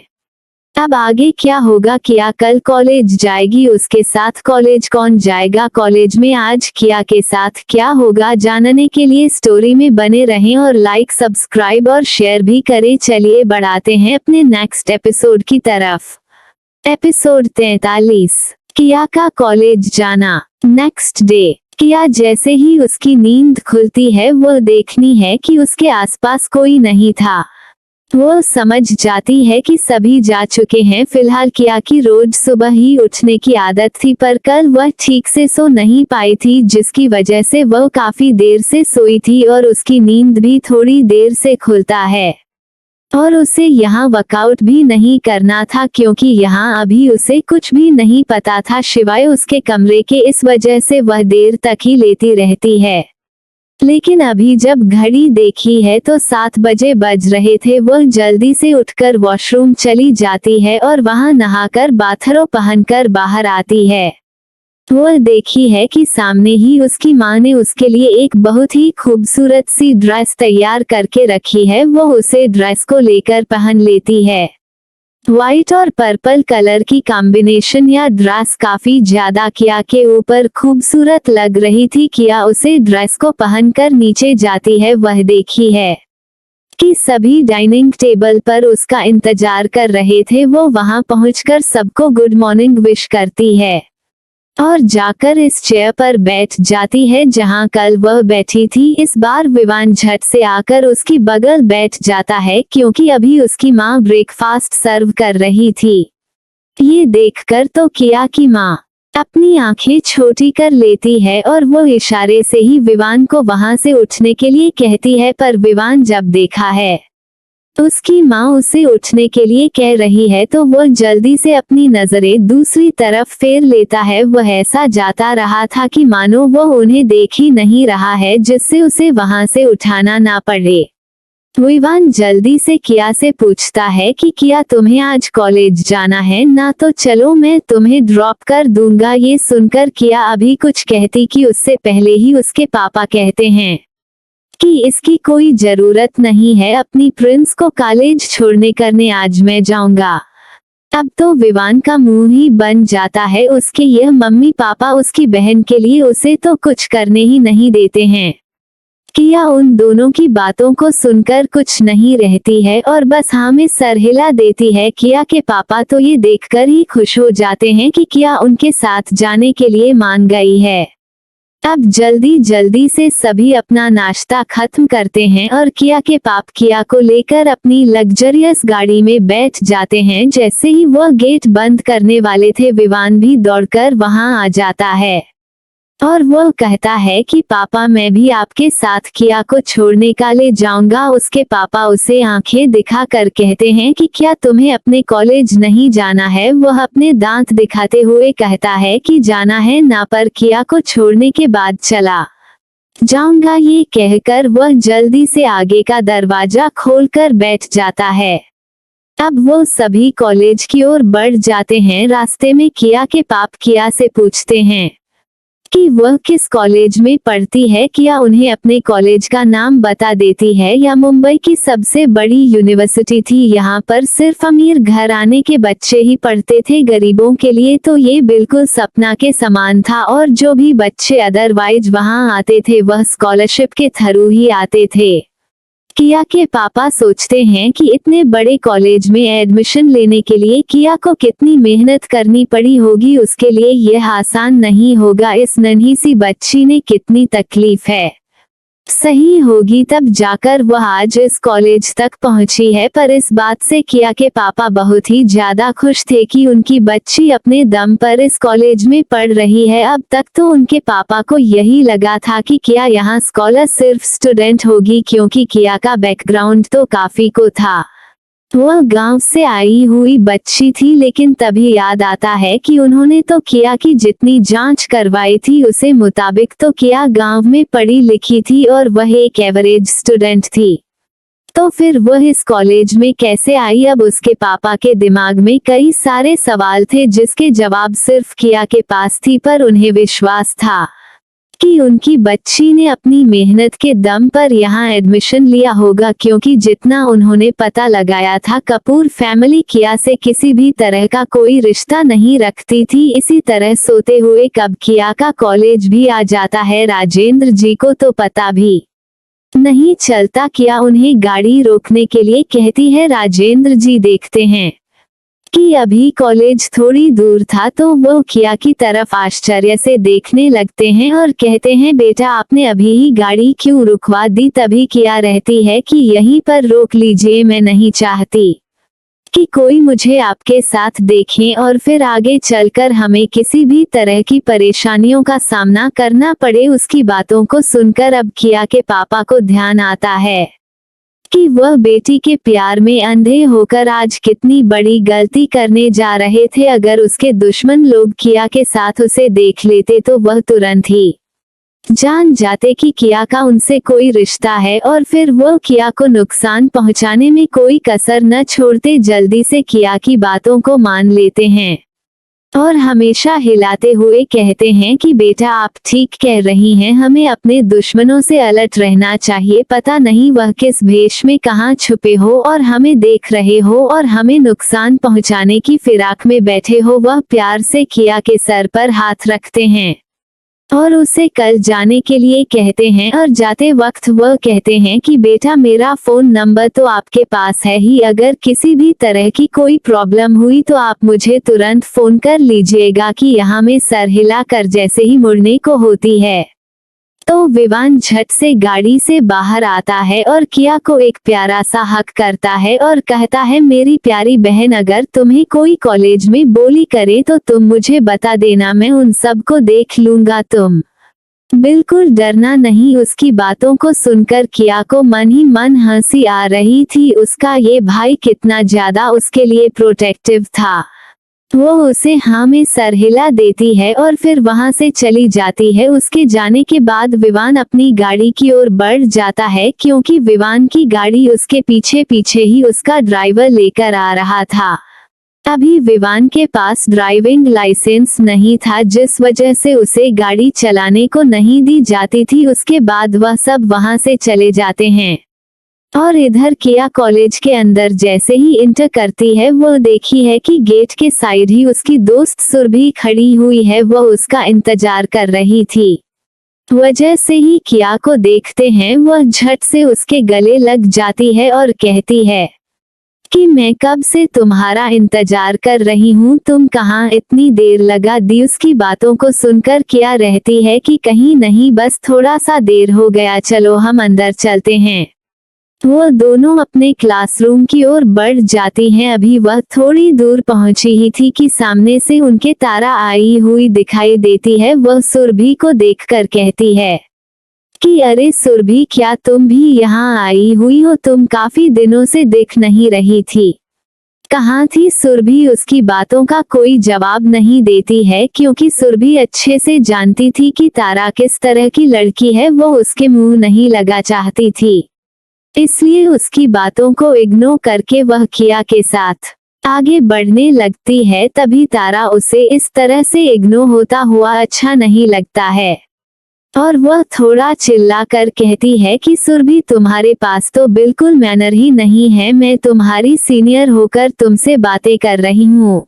अब आगे क्या होगा? किया कल कॉलेज जाएगी, उसके साथ कॉलेज कौन जाएगा? कॉलेज में आज किया के साथ क्या होगा, जानने के लिए स्टोरी में बने रहें और लाइक सब्सक्राइब और शेयर भी करें। चलिए बढ़ाते हैं अपने नेक्स्ट एपिसोड की तरफ। एपिसोड 43, किया का कॉलेज जाना। नेक्स्ट डे किया जैसे ही उसकी नींद खुलती है वह देखनी है कि उसके आसपास कोई नहीं था। वो समझ जाती है कि सभी जा चुके हैं। फिलहाल किया की रोज सुबह ही उठने की आदत थी, पर कल वह ठीक से सो नहीं पाई थी, जिसकी वजह से वह काफी देर से सोई थी और उसकी नींद भी थोड़ी देर से खुलता है। और उसे यहाँ वर्कआउट भी नहीं करना था, क्योंकि यहाँ अभी उसे कुछ भी नहीं पता था सिवाय उसके कमरे के। इस वजह से वह देर तक ही लेती रहती है। लेकिन अभी जब घड़ी देखी है तो 7 बजे बज रहे थे। वह जल्दी से उठकर वॉशरूम चली जाती है और वहां नहाकर बाथरोब पहनकर बाहर आती है। वह देखी है कि सामने ही उसकी माँ ने उसके लिए एक बहुत ही खूबसूरत सी ड्रेस तैयार करके रखी है। वह उसे ड्रेस को लेकर पहन लेती है। व्हाइट और पर्पल कलर की कॉम्बिनेशन या ड्रेस काफी ज्यादा किया के ऊपर खूबसूरत लग रही थी। किया उसे ड्रेस को पहनकर नीचे जाती है। वह देखी है कि सभी डाइनिंग टेबल पर उसका इंतजार कर रहे थे। वो वहां पहुंचकर सबको गुड मॉर्निंग विश करती है और जाकर इस चेयर पर बैठ जाती है जहां कल वह बैठी थी। इस बार विवान झट से आकर उसकी बगल बैठ जाता है क्योंकि अभी उसकी माँ ब्रेकफास्ट सर्व कर रही थी। ये देखकर तो किया की माँ अपनी आंखें छोटी कर लेती है और वो इशारे से ही विवान को वहां से उठने के लिए कहती है, पर विवान जब देखा है उसकी माँ उसे उठने के लिए कह रही है तो वह जल्दी से अपनी नजरें दूसरी तरफ फेर लेता है। वह ऐसा जाता रहा था कि मानो वह उन्हें देख ही नहीं रहा है, जिससे उसे वहां से उठाना ना पड़े। विवान जल्दी से किया से पूछता है कि किया तुम्हें आज कॉलेज जाना है ना, तो चलो मैं तुम्हें ड्रॉप कर दूंगा। ये सुनकर किया अभी कुछ कहती कि उससे पहले ही उसके पापा कहते हैं कि इसकी कोई जरूरत नहीं है, अपनी प्रिंस को कॉलेज छोड़ने करने आज मैं जाऊंगा। अब तो विवान का मुंह ही बन जाता है। उसके यह मम्मी पापा उसकी बहन के लिए उसे तो कुछ करने ही नहीं देते हैं। किया उन दोनों की बातों को सुनकर कुछ नहीं रहती है और बस हाँ में सर हिला देती है। किया के पापा तो ये देखकर ही खुश हो जाते हैं कि किया उनके साथ जाने के लिए मान गई है। अब जल्दी जल्दी से सभी अपना नाश्ता खत्म करते हैं और किया के पाप किया को लेकर अपनी लग्जरियस गाड़ी में बैठ जाते हैं। जैसे ही वह गेट बंद करने वाले थे, विवान भी दौड़कर वहां आ जाता है और वह कहता है कि पापा मैं भी आपके साथ किया को छोड़ने का ले जाऊंगा। उसके पापा उसे आंखें दिखाकर कहते हैं कि क्या तुम्हें अपने कॉलेज नहीं जाना है। वह अपने दांत दिखाते हुए कहता है कि जाना है ना, पर किया को छोड़ने के बाद चला जाऊंगा। ये कहकर वह जल्दी से आगे का दरवाजा खोलकर बैठ जाता है। अब वो सभी कॉलेज की ओर बढ़ जाते हैं। रास्ते में किया के पाप किया से पूछते हैं कि वह किस कॉलेज में पढ़ती है। किया उन्हें अपने कॉलेज का नाम बता देती है। यह मुंबई की सबसे बड़ी यूनिवर्सिटी थी। यहाँ पर सिर्फ अमीर घराने के बच्चे ही पढ़ते थे, गरीबों के लिए तो ये बिल्कुल सपना के समान था। और जो भी बच्चे अदरवाइज वहाँ आते थे वह स्कॉलरशिप के थ्रू ही आते थे। किया के पापा सोचते हैं कि इतने बड़े कॉलेज में एडमिशन लेने के लिए किया को कितनी मेहनत करनी पड़ी होगी, उसके लिए यह आसान नहीं होगा। इस नन्ही सी बच्ची ने कितनी तकलीफ है सही होगी तब जाकर वह आज इस कॉलेज तक पहुंची है। पर इस बात से किया के पापा बहुत ही ज्यादा खुश थे कि उनकी बच्ची अपने दम पर इस कॉलेज में पढ़ रही है। अब तक तो उनके पापा को यही लगा था कि किया यहाँ स्कॉलर सिर्फ स्टूडेंट होगी, क्योंकि किया का बैकग्राउंड तो काफी को था। वह गांव से आई हुई बच्ची थी, लेकिन तभी याद आता है कि उन्होंने तो किया की जितनी जांच करवाई थी उसे मुताबिक तो किया गांव में पढ़ी लिखी थी और वह एक एवरेज स्टूडेंट थी। तो फिर वह इस कॉलेज में कैसे आई। अब उसके पापा के दिमाग में कई सारे सवाल थे जिसके जवाब सिर्फ किया के पास थी, पर उन्हें विश्वास था कि उनकी बच्ची ने अपनी मेहनत के दम पर यहाँ एडमिशन लिया होगा, क्योंकि जितना उन्होंने पता लगाया था कपूर फैमिली किया से किसी भी तरह का कोई रिश्ता नहीं रखती थी। इसी तरह सोते हुए कब किया का कॉलेज भी आ जाता है। राजेंद्र जी को तो पता भी नहीं चलता। किया उन्हें गाड़ी रोकने के लिए कहती है। राजेंद्र जी देखते हैं कि अभी कॉलेज थोड़ी दूर था तो वो किया की तरफ आश्चर्य से देखने लगते हैं और कहते हैं, बेटा आपने अभी ही गाड़ी क्यों रुकवा दी। तभी किया रहती है कि यहीं पर रोक लीजिए, मैं नहीं चाहती कि कोई मुझे आपके साथ देखे और फिर आगे चलकर हमें किसी भी तरह की परेशानियों का सामना करना पड़े। उसकी बातों को सुनकर अब किया के पापा को ध्यान आता है कि वह बेटी के प्यार में अंधे होकर आज कितनी बड़ी गलती करने जा रहे थे। अगर उसके दुश्मन लोग किया के साथ उसे देख लेते तो वह तुरंत ही जान जाते कि किया का उनसे कोई रिश्ता है और फिर वो किया को नुकसान पहुंचाने में कोई कसर न छोड़ते। जल्दी से किया की बातों को मान लेते हैं और हमेशा हिलाते हुए कहते हैं कि बेटा आप ठीक कह रही हैं, हमें अपने दुश्मनों से अलर्ट रहना चाहिए। पता नहीं वह किस भेष में कहाँ छुपे हो और हमें देख रहे हो और हमें नुकसान पहुंचाने की फिराक में बैठे हो। वह प्यार से किया के सर पर हाथ रखते हैं और उसे कल जाने के लिए कहते हैं और जाते वक्त वह कहते हैं कि बेटा मेरा फोन नंबर तो आपके पास है ही, अगर किसी भी तरह की कोई प्रॉब्लम हुई तो आप मुझे तुरंत फोन कर लीजिएगा कि यहाँ में सर हिला कर जैसे ही मुड़ने को होती है। तो विवान झट से गाड़ी से बाहर आता है और किया को एक प्यारा सा हक करता है और कहता है मेरी प्यारी बहन अगर तुम्हें कोई कॉलेज में बोली करे तो तुम मुझे बता देना, मैं उन सब को देख लूंगा, तुम बिल्कुल डरना नहीं। उसकी बातों को सुनकर किया को मन ही मन हंसी आ रही थी, उसका ये भाई कितना ज्यादा उसके लिए प्रोटेक्टिव था। वो उसे हाँ में सर हिला देती है और फिर वहां से चली जाती है। उसके जाने के बाद विवान अपनी गाड़ी की ओर बढ़ जाता है क्योंकि विवान की गाड़ी उसके पीछे पीछे ही उसका ड्राइवर लेकर आ रहा था। अभी विवान के पास ड्राइविंग लाइसेंस नहीं था जिस वजह से उसे गाड़ी चलाने को नहीं दी जाती थी। उसके बाद वह सब वहां से चले जाते हैं और इधर किया कॉलेज के अंदर जैसे ही इंटर करती है वो देखी है कि गेट के साइड ही उसकी दोस्त सुरभि खड़ी हुई है, वह उसका इंतजार कर रही थी। वजह से ही किया को देखते हैं वह झट से उसके गले लग जाती है और कहती है कि मैं कब से तुम्हारा इंतजार कर रही हूँ, तुम कहाँ इतनी देर लगा दी। उसकी बातों को सुनकर किया रहती है कि कहीं नहीं बस थोड़ा सा देर हो गया, चलो हम अंदर चलते हैं। वो दोनों अपने क्लासरूम की ओर बढ़ जाती हैं। अभी वह थोड़ी दूर पहुंची ही थी कि सामने से उनके तारा आई हुई दिखाई देती है। वह सुरभि को देखकर कहती है कि अरे सुरभि क्या तुम भी यहाँ आई हुई हो, तुम काफी दिनों से दिख नहीं रही थी। कहाँ थी सुरभि? उसकी बातों का कोई जवाब नहीं देती है क्योंकि सुरभि अच्छे से जानती थी कि तारा किस तरह की लड़की है, वो उसके मुंह नहीं लगा चाहती थी, इसलिए उसकी बातों को इग्नोर करके वह किया के साथ आगे बढ़ने लगती है। तभी तारा उसे इस तरह से इग्नोर होता हुआ अच्छा नहीं लगता है और वह थोड़ा चिल्लाकर कहती है कि सुरभि तुम्हारे पास तो बिल्कुल मैनर ही नहीं है, मैं तुम्हारी सीनियर होकर तुमसे बातें कर रही हूँ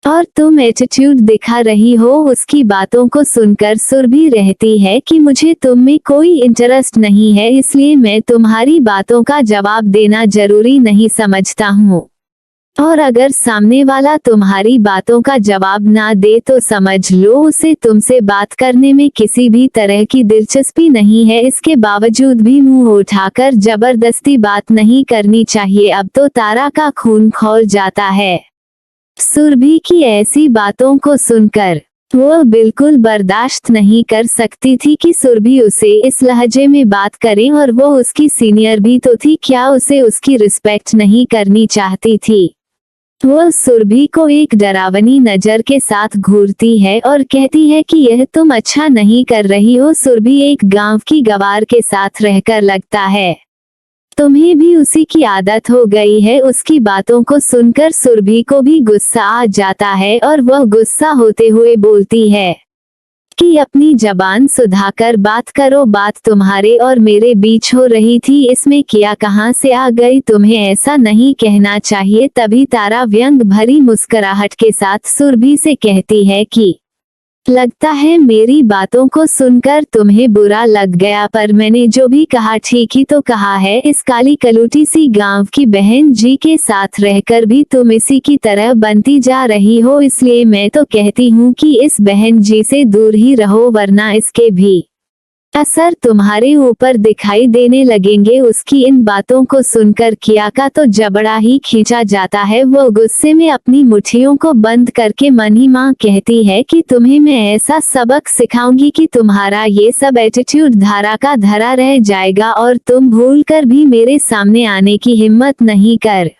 और तुम एटीट्यूड दिखा रही हो। उसकी बातों को सुनकर सुरभि रहती है कि मुझे तुम में कोई इंटरेस्ट नहीं है, इसलिए मैं तुम्हारी बातों का जवाब देना जरूरी नहीं समझता हूँ और अगर सामने वाला तुम्हारी बातों का जवाब ना दे तो समझ लो उसे तुमसे बात करने में किसी भी तरह की दिलचस्पी नहीं है। इसके बावजूद भी मुंह उठाकर जबरदस्ती बात नहीं करनी चाहिए। अब तो तारा का खून खौल जाता है सुरभि की ऐसी बातों को सुनकर। वह बिल्कुल बर्दाश्त नहीं कर सकती थी कि सुरभि उसे इस लहजे में बात करे और वो उसकी सीनियर भी तो थी, क्या उसे उसकी रिस्पेक्ट नहीं करनी चाहती थी? वह सुरभि को एक डरावनी नजर के साथ घूरती है और कहती है कि यह तुम अच्छा नहीं कर रही हो। सुरभि एक गांव की गवार के साथ रहकर लगता है तुम्हें भी उसी की आदत हो गई है। उसकी बातों को सुनकर सुरभि को भी गुस्सा आ जाता है और वह गुस्सा होते हुए बोलती है कि अपनी जबान सुधाकर बात करो, बात तुम्हारे और मेरे बीच हो रही थी, इसमें किया कहाँ से आ गई? तुम्हें ऐसा नहीं कहना चाहिए। तभी तारा व्यंग भरी मुस्कुराहट के साथ सुरभि से कहती है कि लगता है मेरी बातों को सुनकर तुम्हें बुरा लग गया, पर मैंने जो भी कहा ठीक ही तो कहा है। इस काली कलूटी सी गांव की बहन जी के साथ रहकर भी तुम इसी की तरह बनती जा रही हो, इसलिए मैं तो कहती हूँ कि इस बहन जी से दूर ही रहो, वरना इसके भी असर तुम्हारे ऊपर दिखाई देने लगेंगे। उसकी इन बातों को सुनकर किया का तो जबड़ा ही खींचा जाता है। वो गुस्से में अपनी मुट्ठियों को बंद करके मन ही मां कहती है कि तुम्हें मैं ऐसा सबक सिखाऊंगी कि तुम्हारा ये सब एटीट्यूड धारा का धरा रह जाएगा और तुम भूलकर भी मेरे सामने आने की हिम्मत नहीं कर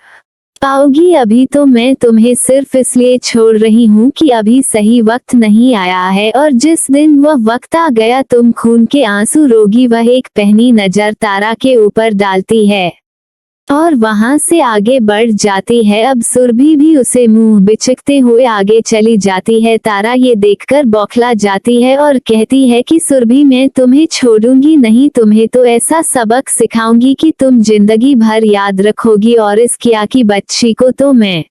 पाओगी। अभी तो मैं तुम्हें सिर्फ इसलिए छोड़ रही हूँ कि अभी सही वक्त नहीं आया है और जिस दिन वह वक्त आ गया तुम खून के आंसू रोगी। वह एक पहनी नजर तारा के ऊपर डालती है और वहां से आगे बढ़ जाती है। अब सुरभि भी उसे मुंह बिचकते हुए आगे चली जाती है। तारा ये देखकर बौखला जाती है और कहती है कि सुरभि मैं तुम्हें छोड़ूंगी नहीं, तुम्हें तो ऐसा सबक सिखाऊंगी कि तुम जिंदगी भर याद रखोगी और इस किया की बच्ची को तो मैं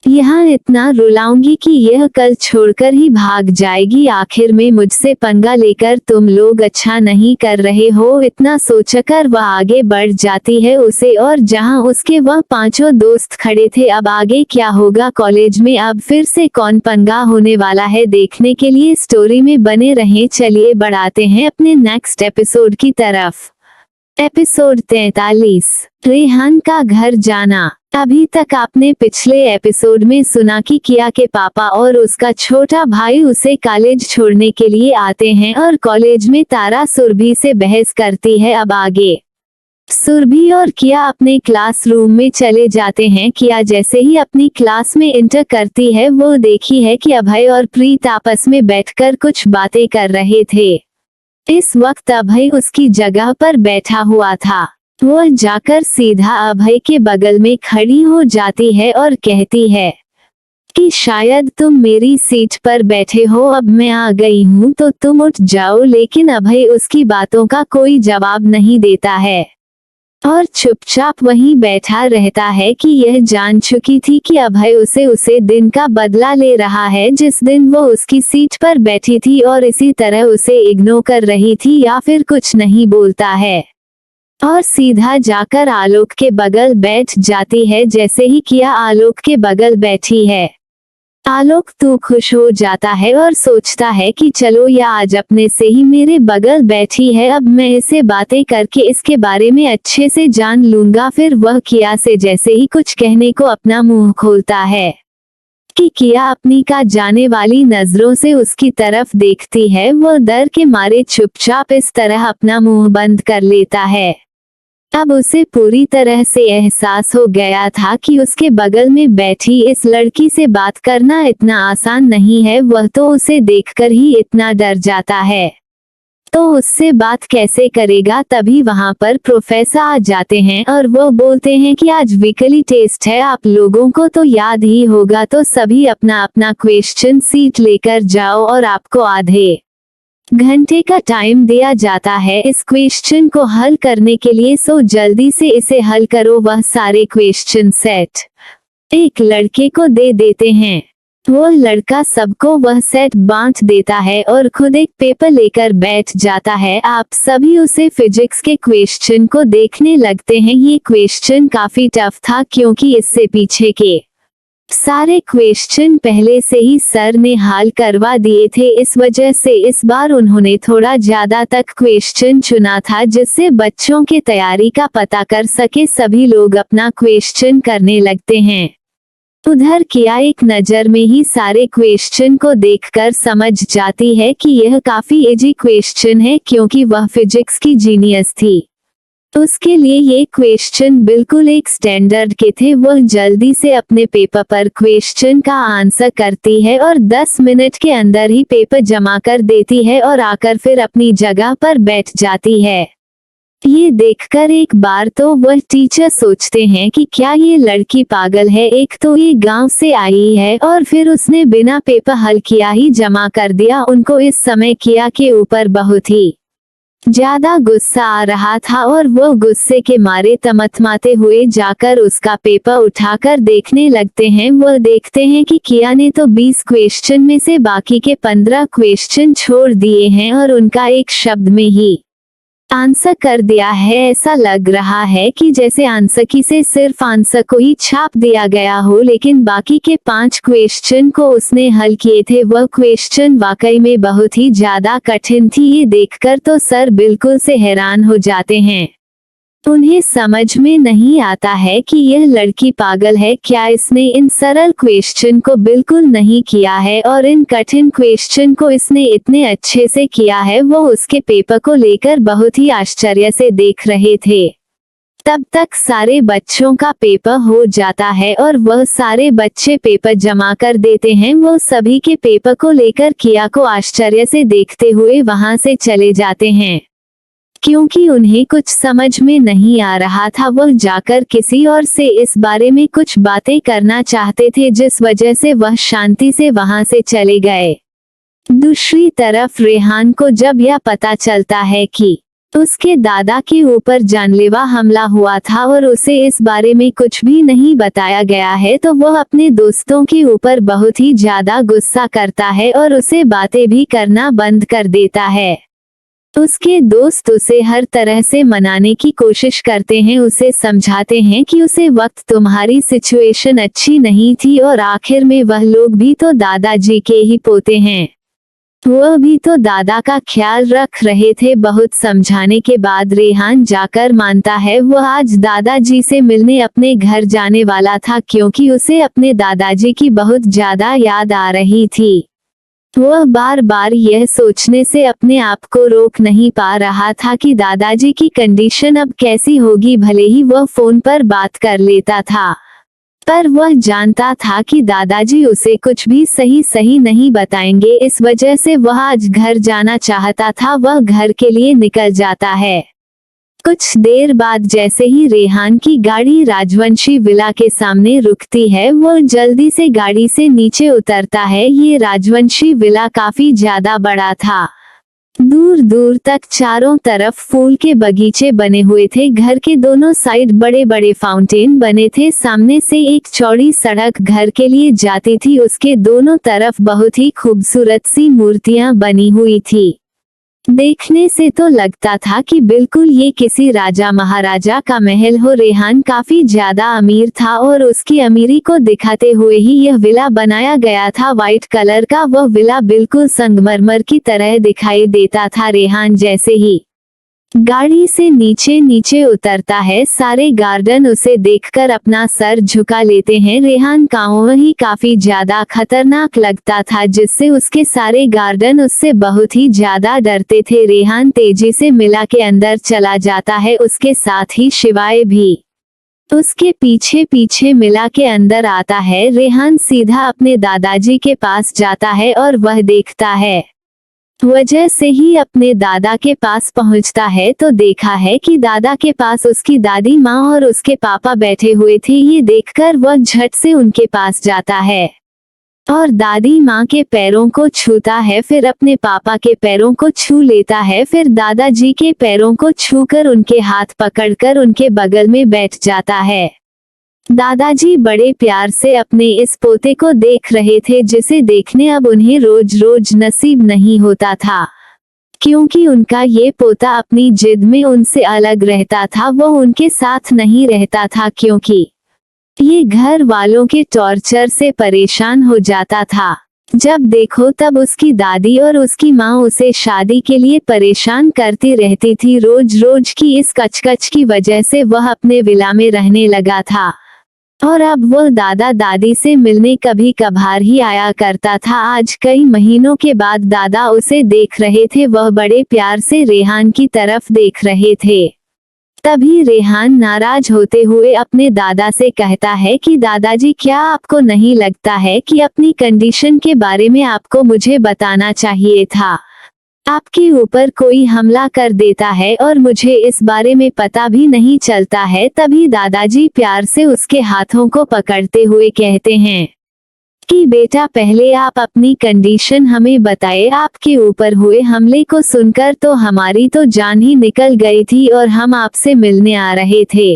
यहाँ इतना रुलाऊंगी कि यह कल छोड़कर ही भाग जाएगी। आखिर में मुझसे पंगा लेकर तुम लोग अच्छा नहीं कर रहे हो। इतना सोचकर वह आगे बढ़ जाती है उसे, और जहाँ उसके वह पांचों दोस्त खड़े थे। अब आगे क्या होगा कॉलेज में, अब फिर से कौन पंगा होने वाला है, देखने के लिए स्टोरी में बने रहें। चलिए बढ़ाते हैं अपने नेक्स्ट एपिसोड की तरफ। एपिसोड 43, रेहान का घर जाना। अभी तक आपने पिछले एपिसोड में सुना कि किया के पापा और उसका छोटा भाई उसे कॉलेज छोड़ने के लिए आते हैं और कॉलेज में तारा सुरभि से बहस करती है। अब आगे सुरभि और किया अपने क्लासरूम में चले जाते हैं। किया जैसे ही अपनी क्लास में इंटर करती है, वो देखी है कि अभय और प्रीत आपस में बैठकर कुछ बातें कर रहे थे। इस वक्त अभय उसकी जगह पर बैठा हुआ था। वो जाकर सीधा अभय के बगल में खड़ी हो जाती है और कहती है कि शायद तुम मेरी सीट पर बैठे हो, अब मैं आ गई हूँ तो तुम उठ जाओ। लेकिन अभय उसकी बातों का कोई जवाब नहीं देता है और चुपचाप वहीं बैठा रहता है कि यह जान चुकी थी कि अभय उसे दिन का बदला ले रहा है जिस दिन वो उसकी सीट पर बैठी थी, और इसी तरह उसे इग्नोर कर रही थी या फिर कुछ नहीं बोलता है और सीधा जाकर आलोक के बगल बैठ जाती है। जैसे ही किया आलोक के बगल बैठी है, आलोक तो खुश हो जाता है और सोचता है कि चलो या आज अपने से ही मेरे बगल बैठी है, अब मैं इसे बातें करके इसके बारे में अच्छे से जान लूंगा। फिर वह किया से जैसे ही कुछ कहने को अपना मुंह खोलता है कि किया अपनी का जाने वाली नजरों से उसकी तरफ देखती है। वह डर के मारे चुपचाप इस तरह अपना मुंह बंद कर लेता है। अब उसे पूरी तरह से एहसास हो गया था कि उसके बगल में बैठी इस लड़की से बात करना इतना आसान नहीं है। वह तो उसे देखकर ही इतना डर जाता है, तो उससे बात कैसे करेगा। तभी वहां पर प्रोफेसर आ जाते हैं और वो बोलते हैं कि आज वीकली टेस्ट है, आप लोगों को तो याद ही होगा, तो सभी अपना अपना क्वेश्चन सीट लेकर जाओ और आपको आधे घंटे का टाइम दिया जाता है इस क्वेश्चन को हल करने के लिए, सो जल्दी से इसे हल करो। वह सारे क्वेश्चन सेट एक लड़के को दे देते हैं। वो लड़का सबको वह सेट बांट देता है और खुद एक पेपर लेकर बैठ जाता है। आप सभी उसे फिजिक्स के क्वेश्चन को देखने लगते हैं। ये क्वेश्चन काफी टफ था क्योंकि इससे पीछे के सारे क्वेश्चन पहले से ही सर ने हल करवा दिए थे, इस वजह से इस बार उन्होंने थोड़ा ज्यादा तक क्वेश्चन चुना था जिससे बच्चों के तैयारी का पता कर सके। सभी लोग अपना क्वेश्चन करने लगते हैं। उधर किया एक नजर में ही सारे क्वेश्चन को देखकर समझ जाती है कि यह काफी इजी क्वेश्चन है क्योंकि वह फिजिक्स की जीनियस थी। उसके लिए ये क्वेश्चन बिल्कुल एक स्टैंडर्ड के थे। वह जल्दी से अपने पेपर पर क्वेश्चन का आंसर करती है और 10 मिनट के अंदर ही पेपर जमा कर देती है और आकर फिर अपनी जगह पर बैठ जाती है। ये देखकर एक बार तो वह टीचर सोचते हैं कि क्या ये लड़की पागल है, एक तो ये गांव से आई है और फिर उसने बिना पेपर हल किया ही जमा कर दिया। उनको इस समय किया के ऊपर बहुत ही ज्यादा गुस्सा आ रहा था और वो गुस्से के मारे तमतमाते हुए जाकर उसका पेपर उठाकर देखने लगते हैं। वो देखते हैं कि किया ने तो 20 क्वेश्चन में से बाकी के 15 क्वेश्चन छोड़ दिए हैं और उनका एक शब्द में ही आंसर कर दिया है। ऐसा लग रहा है कि जैसे आंसर की से सिर्फ आंसर को ही छाप दिया गया हो, लेकिन बाकी के 5 क्वेश्चन को उसने हल किए थे। वह क्वेश्चन वाकई में बहुत ही ज्यादा कठिन थी। ये देखकर तो सर बिल्कुल से हैरान हो जाते हैं। उन्हें समझ में नहीं आता है कि यह लड़की पागल है क्या, इसने इन सरल क्वेश्चन को बिल्कुल नहीं किया है और इन कठिन क्वेश्चन को इसने इतने अच्छे से किया है। वो उसके पेपर को लेकर बहुत ही आश्चर्य से देख रहे थे। तब तक सारे बच्चों का पेपर हो जाता है और वह सारे बच्चे पेपर जमा कर देते हैं। वो सभी के पेपर को लेकर किया को आश्चर्य से देखते हुए वहां से चले जाते हैं। क्योंकि उन्हें कुछ समझ में नहीं आ रहा था, वह जाकर किसी और से इस बारे में कुछ बातें करना चाहते थे, जिस वजह से वह शांति से वहां से चले गए। दूसरी तरफ रेहान को जब यह पता चलता है कि उसके दादा के ऊपर जानलेवा हमला हुआ था और उसे इस बारे में कुछ भी नहीं बताया गया है, तो वह अपने दोस्तों के ऊपर बहुत ही ज्यादा गुस्सा करता है और उसे बातें भी करना बंद कर देता है। उसके दोस्त उसे हर तरह से मनाने की कोशिश करते हैं, उसे समझाते हैं कि उसे वक्त तुम्हारी सिचुएशन अच्छी नहीं थी और आखिर में वह लोग भी तो दादाजी के ही पोते हैं, वह भी तो दादा का ख्याल रख रहे थे। बहुत समझाने के बाद रेहान जाकर मानता है वह आज दादाजी से मिलने अपने घर जाने वाला था, क्योंकि उसे अपने दादाजी की बहुत ज्यादा याद आ रही थी। वह बार बार यह सोचने से अपने आप को रोक नहीं पा रहा था कि दादाजी की कंडीशन अब कैसी होगी। भले ही वह फोन पर बात कर लेता था, पर वह जानता था कि दादाजी उसे कुछ भी सही नहीं बताएंगे, इस वजह से वह आज घर जाना चाहता था। वह घर के लिए निकल जाता है। कुछ देर बाद जैसे ही रेहान की गाड़ी राजवंशी विला के सामने रुकती है, वह जल्दी से गाड़ी से नीचे उतरता है। ये राजवंशी विला काफी ज्यादा बड़ा था, दूर दूर तक चारों तरफ फूल के बगीचे बने हुए थे। घर के दोनों साइड बड़े बड़े फाउंटेन बने थे। सामने से एक चौड़ी सड़क घर के लिए जाती थी, उसके दोनों तरफ बहुत ही खूबसूरत सी मूर्तियां बनी हुई थी। देखने से तो लगता था कि बिल्कुल ये किसी राजा महाराजा का महल हो। रेहान काफी ज्यादा अमीर था और उसकी अमीरी को दिखाते हुए ही यह विला बनाया गया था। वाइट कलर का वह विला बिल्कुल संगमरमर की तरह दिखाई देता था। रेहान जैसे ही गाड़ी से नीचे उतरता है, सारे गार्डन उसे देखकर अपना सर झुका लेते हैं। रेहान गाँव ही काफी ज्यादा खतरनाक लगता था, जिससे उसके सारे गार्डन उससे बहुत ही ज्यादा डरते थे। रेहान तेजी से मिला के अंदर चला जाता है, उसके साथ ही शिवाय भी उसके पीछे पीछे मिला के अंदर आता है। रेहान सीधा अपने दादाजी के पास जाता है और वह देखता है, वजह से ही अपने दादा के पास पहुंचता है तो देखा है कि दादा के पास उसकी दादी माँ और उसके पापा बैठे हुए थे। ये देखकर वह झट से उनके पास जाता है और दादी माँ के पैरों को छूता है, फिर अपने पापा के पैरों को छू लेता है, फिर दादाजी के पैरों को छूकर उनके हाथ पकड़कर उनके बगल में बैठ जाता है। दादाजी बड़े प्यार से अपने इस पोते को देख रहे थे, जिसे देखने अब उन्हें रोज रोज नसीब नहीं होता था, क्योंकि उनका ये पोता अपनी जिद में उनसे अलग रहता था। वह उनके साथ नहीं रहता था, क्योंकि ये घर वालों के टॉर्चर से परेशान हो जाता था। जब देखो तब उसकी दादी और उसकी माँ उसे शादी के लिए परेशान करती रहती थी। रोज रोज की इस कचकच की वजह से वह अपने विला में रहने लगा था और अब वह दादा दादी से मिलने कभी कभार ही आया करता था। आज कई महीनों के बाद दादा उसे देख रहे थे, वह बड़े प्यार से रेहान की तरफ देख रहे थे। तभी रेहान नाराज होते हुए अपने दादा से कहता है कि दादाजी, क्या आपको नहीं लगता है कि अपनी कंडीशन के बारे में आपको मुझे बताना चाहिए था? आपके ऊपर कोई हमला कर देता है और मुझे इस बारे में पता भी नहीं चलता है। तभी दादाजी प्यार से उसके हाथों को पकड़ते हुए कहते हैं कि बेटा, पहले आप अपनी कंडीशन हमें बताएं। आपके ऊपर हुए हमले को सुनकर तो हमारी तो जान ही निकल गई थी और हम आपसे मिलने आ रहे थे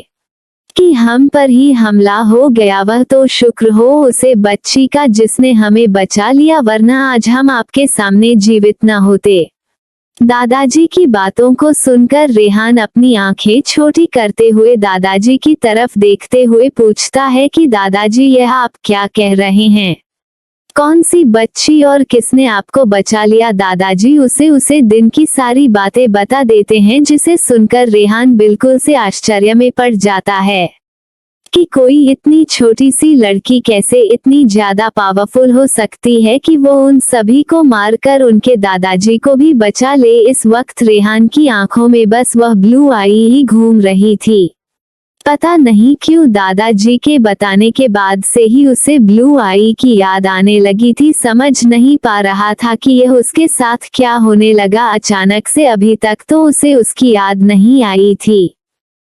कि हम पर ही हमला हो गया। वह तो शुक्र हो उसे बच्ची का जिसने हमें बचा लिया, वरना आज हम आपके सामने जीवित न होते। दादाजी की बातों को सुनकर रेहान अपनी आंखें छोटी करते हुए दादाजी की तरफ देखते हुए पूछता है कि दादाजी, यह आप क्या कह रहे हैं? कौन सी बच्ची और किसने आपको बचा लिया? दादाजी उसे दिन की सारी बातें बता देते हैं, जिसे सुनकर रेहान बिल्कुल से आश्चर्य में पड़ जाता है कि कोई इतनी छोटी सी लड़की कैसे इतनी ज्यादा पावरफुल हो सकती है कि वो उन सभी को मारकर उनके दादाजी को भी बचा ले। इस वक्त रेहान की आंखों में बस वह ब्लू आई ही घूम रही थी। पता नहीं क्यों दादाजी के बताने के बाद से ही उसे ब्लू आई की याद आने लगी थी। समझ नहीं पा रहा था कि यह उसके साथ क्या होने लगा अचानक से। अभी तक तो उसे उसकी याद नहीं आई थी।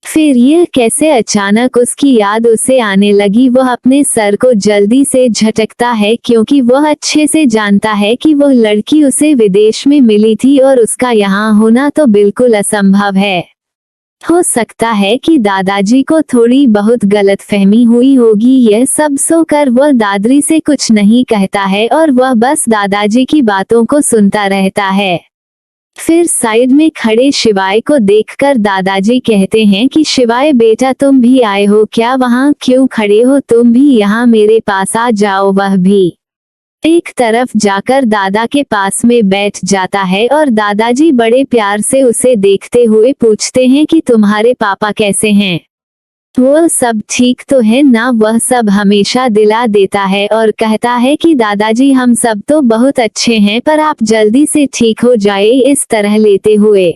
फिर यह कैसे अचानक उसकी याद उसे आने लगी। वह अपने सर को जल्दी से झटकता है क्योंकि वह अच्छे से जानता है कि वह लड़की उसे विदेश में मिली थी और उसका यहाँ होना तो बिल्कुल असंभव है। हो सकता है कि दादाजी को थोड़ी बहुत गलतफहमी हुई होगी। यह सब सोचकर वह दादरी से कुछ नहीं कहता है और वह बस दादाजी की बातों को सुनता रहता है। फिर साइड में खड़े शिवाय को देखकर दादाजी कहते हैं कि शिवाय बेटा, तुम भी आए हो क्या? वहाँ क्यों खड़े हो? तुम भी यहाँ मेरे पास आ जाओ। वह भी एक तरफ जाकर दादा के पास में बैठ जाता है और दादाजी बड़े प्यार से उसे देखते हुए पूछते हैं कि तुम्हारे पापा कैसे हैं? वो सब ठीक तो है ना? वह सब हमेशा दिला देता है और कहता है कि दादाजी हम सब तो बहुत अच्छे हैं, पर आप जल्दी से ठीक हो जाए। इस तरह लेते हुए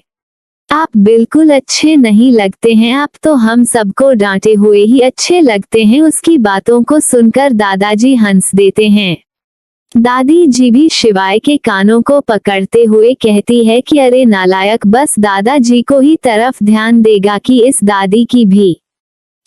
आप बिल्कुल अच्छे नहीं लगते हैं, आप तो हम सबको डांटे हुए ही अच्छे लगते हैं। उसकी बातों को सुनकर दादाजी हंस देते हैं। दादी जी भी शिवाय के कानों को पकड़ते हुए कहती है कि अरे नालायक, बस दादाजी को ही तरफ ध्यान देगा कि इस दादी की भी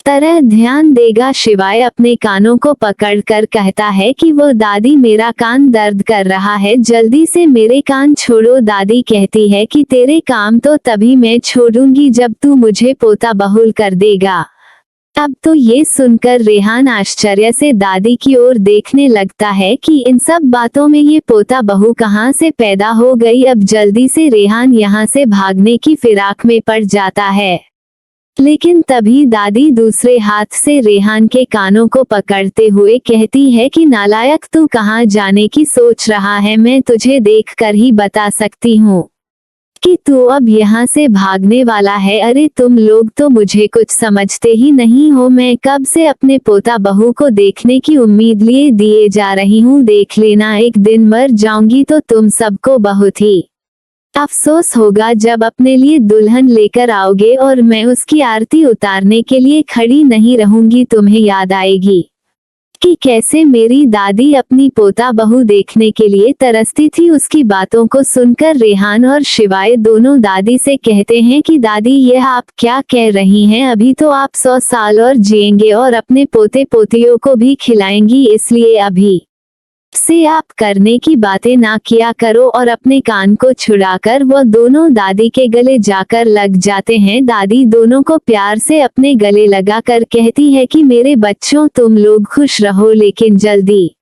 तरह ध्यान देगा। शिवाय अपने कानों को पकड़कर कहता है कि वो दादी, मेरा कान दर्द कर रहा है, जल्दी से मेरे कान छोड़ो। दादी कहती है कि तेरे काम तो तभी मैं छोड़ूंगी जब तू मुझे पोता बहुल कर देगा। अब तो ये सुनकर रेहान आश्चर्य से दादी की ओर देखने लगता है कि इन सब बातों में ये पोता बहू कहाँ से पैदा हो गई। अब जल्दी से रेहान यहाँ से भागने की फिराक में पड़ जाता है, लेकिन तभी दादी दूसरे हाथ से रेहान के कानों को पकड़ते हुए कहती है कि नालायक, तू कहाँ जाने की सोच रहा है? मैं तुझे देखकर ही बता सकती हूँ कि तू अब यहाँ से भागने वाला है। अरे तुम लोग तो मुझे कुछ समझते ही नहीं हो। मैं कब से अपने पोता बहू को देखने की उम्मीद लिए दिए जा रही हूँ। देख लेना, एक दिन मर जाऊंगी तो तुम सबको बहुत ही अफसोस होगा जब अपने लिए दुल्हन लेकर आओगे और मैं उसकी आरती उतारने के लिए खड़ी नहीं रहूंगी। तुम्हें याद आएगी कि कैसे मेरी दादी अपनी पोता बहू देखने के लिए तरसती थी। उसकी बातों को सुनकर रेहान और शिवाय दोनों दादी से कहते हैं कि दादी, यह आप क्या कह रही हैं? अभी तो आप 100 साल और जिएंगे और अपने पोते पोतियों को भी खिलाएंगी, इसलिए अभी से आप करने की बातें ना किया करो। और अपने कान को छुड़ाकर वो दोनों दादी के गले जाकर लग जाते हैं। दादी दोनों को प्यार से अपने गले लगाकर कहती है कि मेरे बच्चों, तुम लोग खुश रहो, लेकिन जल्दी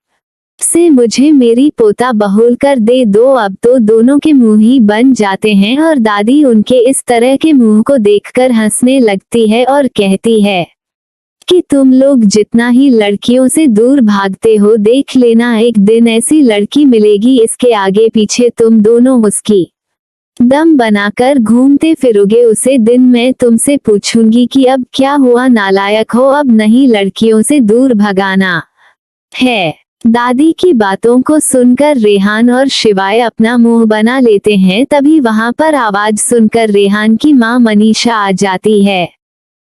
से मुझे मेरी पोता बहुल कर दे दो। अब तो दोनों के मुंह ही बन जाते हैं और दादी उनके इस तरह के मुंह को देखकर हंसने लगती है और कहती है कि तुम लोग जितना ही लड़कियों से दूर भागते हो, देख लेना एक दिन ऐसी लड़की मिलेगी, इसके आगे पीछे तुम दोनों उसकी दम बनाकर घूमते फिरोगे। उसे दिन मैं तुमसे पूछूंगी कि अब क्या हुआ? नालायक हो, अब नहीं लड़कियों से दूर भगाना है। दादी की बातों को सुनकर रेहान और शिवाय अपना मुंह बना लेते हैं। तभी वहां पर आवाज सुनकर रेहान की माँ मनीषा आ जाती है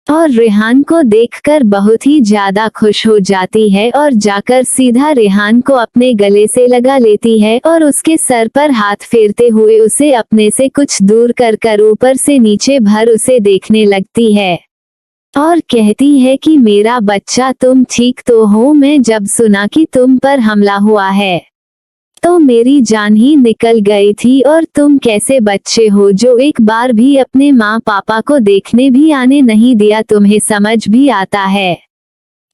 और रेहान को देखकर बहुत ही ज्यादा खुश हो जाती है और जाकर सीधा रेहान को अपने गले से लगा लेती है और उसके सर पर हाथ फेरते हुए उसे अपने से कुछ दूर कर ऊपर से नीचे भर उसे देखने लगती है और कहती है कि मेरा बच्चा, तुम ठीक तो हो? मैं जब सुना कि तुम पर हमला हुआ है तो मेरी जान ही निकल गई थी। और तुम कैसे बच्चे हो जो एक बार भी अपने माँ पापा को देखने भी आने नहीं दिया? तुम्हें समझ भी आता है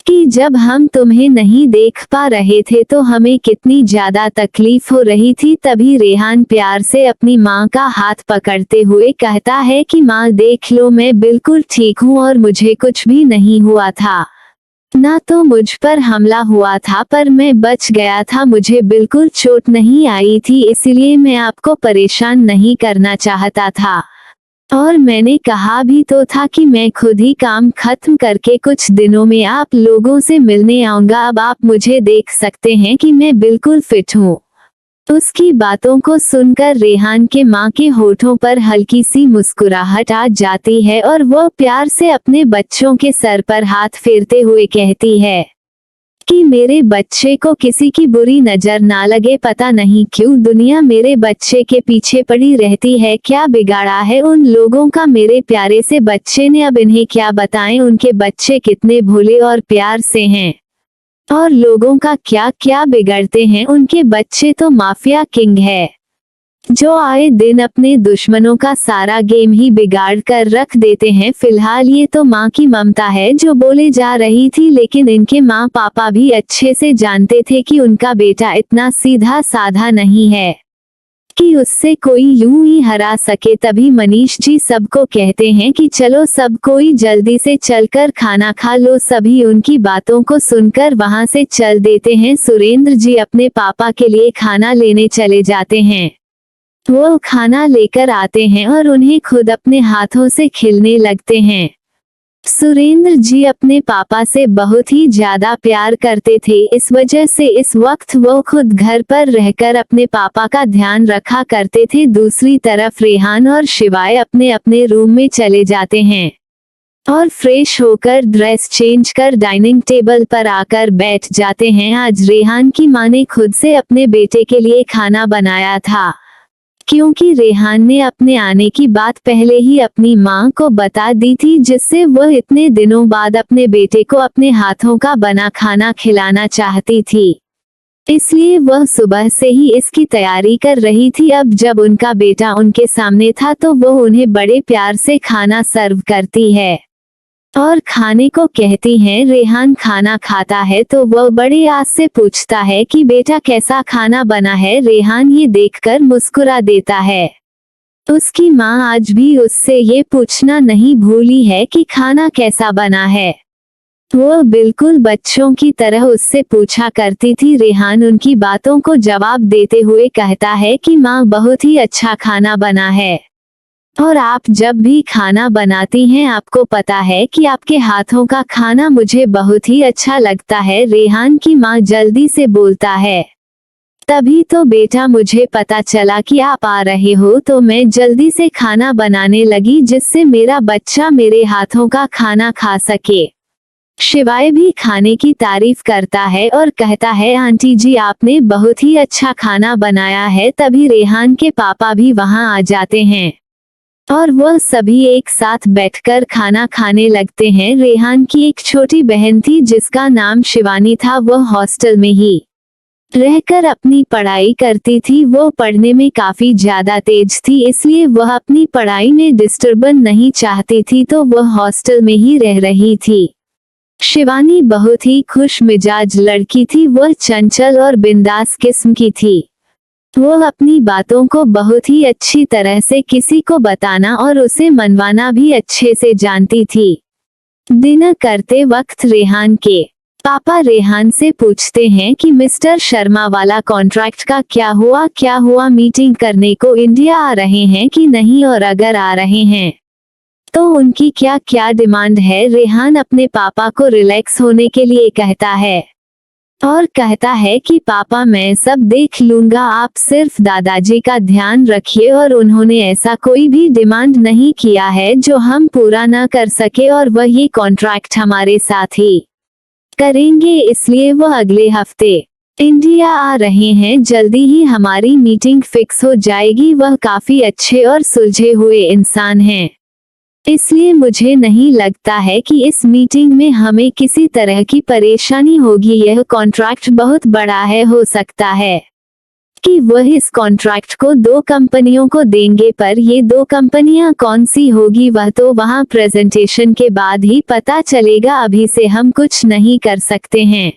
कि जब हम तुम्हें नहीं देख पा रहे थे तो हमें कितनी ज्यादा तकलीफ हो रही थी। तभी रेहान प्यार से अपनी माँ का हाथ पकड़ते हुए कहता है कि माँ, देख लो, मैं बिल्कुल ठीक हूँ और मुझे कुछ भी नहीं हुआ था। ना तो मुझ पर हमला हुआ था, पर मैं बच गया था। मुझे बिल्कुल चोट नहीं आई थी, इसलिए मैं आपको परेशान नहीं करना चाहता था। और मैंने कहा भी तो था कि मैं खुद ही काम खत्म करके कुछ दिनों में आप लोगों से मिलने आऊंगा। अब आप मुझे देख सकते हैं कि मैं बिल्कुल फिट हूँ। उसकी बातों को सुनकर रेहान के माँ के होठों पर हल्की सी मुस्कुराहट आ जाती है और वो प्यार से अपने बच्चों के सर पर हाथ फेरते हुए कहती है कि मेरे बच्चे को किसी की बुरी नजर ना लगे। पता नहीं क्यों दुनिया मेरे बच्चे के पीछे पड़ी रहती है। क्या बिगाड़ा है उन लोगों का मेरे प्यारे से बच्चे ने? अब इन्हें क्या बताएं उनके बच्चे कितने भोले और प्यार से हैं। और लोगों का क्या क्या बिगड़ते हैं उनके बच्चे। तो माफिया किंग है जो आए दिन अपने दुश्मनों का सारा गेम ही बिगाड़ कर रख देते हैं। फिलहाल ये तो माँ की ममता है जो बोले जा रही थी, लेकिन इनके माँ पापा भी अच्छे से जानते थे कि उनका बेटा इतना सीधा साधा नहीं है कि उससे कोई यूं ही हरा सके। तभी मनीष जी सबको कहते हैं कि चलो सब कोई जल्दी से चलकर खाना खा लो। सभी उनकी बातों को सुनकर वहां से चल देते हैं। सुरेंद्र जी अपने पापा के लिए खाना लेने चले जाते हैं। वो खाना लेकर आते हैं और उन्हें खुद अपने हाथों से खिलाने लगते हैं। सुरेंद्र जी अपने पापा से बहुत ही ज्यादा प्यार करते थे, इस वजह से इस वक्त वो खुद घर पर रहकर अपने पापा का ध्यान रखा करते थे। दूसरी तरफ रेहान और शिवाय अपने अपने रूम में चले जाते हैं और फ्रेश होकर ड्रेस चेंज कर डाइनिंग टेबल पर आकर बैठ जाते हैं। आज रेहान की मां ने खुद से अपने बेटे के लिए खाना बनाया था, क्योंकि रेहान ने अपने आने की बात पहले ही अपनी मां को बता दी थी, जिससे वह इतने दिनों बाद अपने बेटे को अपने हाथों का बना खाना खिलाना चाहती थी। इसलिए वह सुबह से ही इसकी तैयारी कर रही थी। अब जब उनका बेटा उनके सामने था तो वह उन्हें बड़े प्यार से खाना सर्व करती है और खाने को कहती हैं। रेहान खाना खाता है तो वह बड़े आस से पूछता है कि बेटा कैसा खाना बना है। रेहान ये देखकर मुस्कुरा देता है। उसकी माँ आज भी उससे ये पूछना नहीं भूली है कि खाना कैसा बना है। वह बिल्कुल बच्चों की तरह उससे पूछा करती थी। रेहान उनकी बातों को जवाब देते हुए कहता है कि माँ बहुत ही अच्छा खाना बना है और आप जब भी खाना बनाती हैं आपको पता है कि आपके हाथों का खाना मुझे बहुत ही अच्छा लगता है। रेहान की माँ जल्दी से बोलता है, तभी तो बेटा मुझे पता चला कि आप आ रहे हो तो मैं जल्दी से खाना बनाने लगी, जिससे मेरा बच्चा मेरे हाथों का खाना खा सके। शिवाय भी खाने की तारीफ करता है और कहता है आंटी जी आपने बहुत ही अच्छा खाना बनाया है। तभी रेहान के पापा भी वहां आ जाते हैं और वह सभी एक साथ बैठकर खाना खाने लगते हैं। रेहान की एक छोटी बहन थी जिसका नाम शिवानी था। वह हॉस्टल में ही रहकर अपनी पढ़ाई करती थी। वो पढ़ने में काफी ज्यादा तेज थी, इसलिए वह अपनी पढ़ाई में डिस्टर्बन नहीं चाहती थी, तो वह हॉस्टल में ही रह रही थी। शिवानी बहुत ही खुश मिजाज लड़की थी। वह चंचल और बिंदास किस्म की थी। वो अपनी बातों को बहुत ही अच्छी तरह से किसी को बताना और उसे मनवाना भी अच्छे से जानती थी। डिनर करते वक्त रेहान के पापा रेहान से पूछते हैं कि मिस्टर शर्मा वाला कॉन्ट्रैक्ट का क्या हुआ, मीटिंग करने को इंडिया आ रहे हैं कि नहीं, और अगर आ रहे हैं तो उनकी क्या क्या डिमांड है। रेहान अपने पापा को रिलैक्स होने के लिए कहता है और कहता है कि पापा मैं सब देख लूंगा, आप सिर्फ दादाजी का ध्यान रखिए। और उन्होंने ऐसा कोई भी डिमांड नहीं किया है जो हम पूरा ना कर सके, और वह ये कॉन्ट्रैक्ट हमारे साथ ही करेंगे, इसलिए वह अगले हफ्ते इंडिया आ रहे हैं। जल्दी ही हमारी मीटिंग फिक्स हो जाएगी। वह काफी अच्छे और सुलझे हुए इंसान हैं, इसलिए मुझे नहीं लगता है कि इस मीटिंग में हमें किसी तरह की परेशानी होगी। यह कॉन्ट्रैक्ट बहुत बड़ा है, हो सकता है कि वह इस कॉन्ट्रैक्ट को 2 कंपनियों को देंगे, पर ये 2 कंपनियां कौन सी होगी वह तो वहां प्रेजेंटेशन के बाद ही पता चलेगा। अभी से हम कुछ नहीं कर सकते हैं।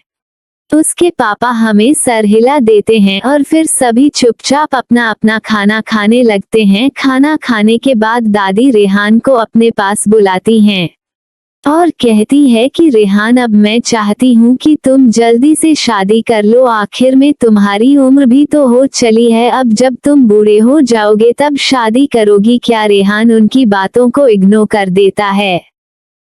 उसके पापा हमें सर हिला देते हैं और फिर सभी चुपचाप अपना अपना खाना खाने लगते हैं। खाना खाने के बाद दादी रेहान को अपने पास बुलाती हैं और कहती है कि रेहान अब मैं चाहती हूँ कि तुम जल्दी से शादी कर लो, आखिर में तुम्हारी उम्र भी तो हो चली है, अब जब तुम बूढ़े हो जाओगे तब शादी करोगी क्या। रेहान उनकी बातों को इग्नोर कर देता है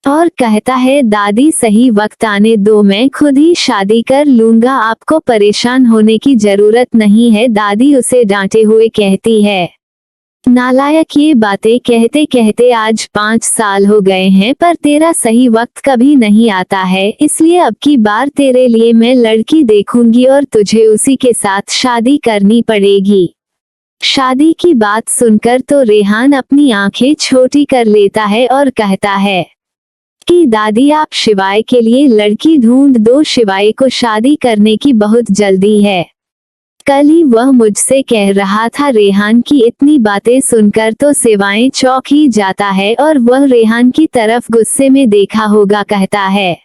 और कहता है दादी सही वक्त आने दो, मैं खुद ही शादी कर लूंगा, आपको परेशान होने की जरूरत नहीं है। दादी उसे डांटे हुए कहती है नालायक, ये बातें कहते कहते आज 5 साल हो गए हैं, पर तेरा सही वक्त कभी नहीं आता है, इसलिए अब की बार तेरे लिए मैं लड़की देखूंगी और तुझे उसी के साथ शादी करनी पड़ेगी। शादी की बात सुनकर तो रेहान अपनी आंखें छोटी कर लेता है और कहता है कि दादी, आप शिवाय के लिए लड़की ढूंढ दो, शिवाय को शादी करने की बहुत जल्दी है। कल ही वह मुझसे कह रहा था। रेहान की इतनी बातें सुनकर तो शिवाय चौंक ही जाता है और वह रेहान की तरफ गुस्से में देखा होगा कहता है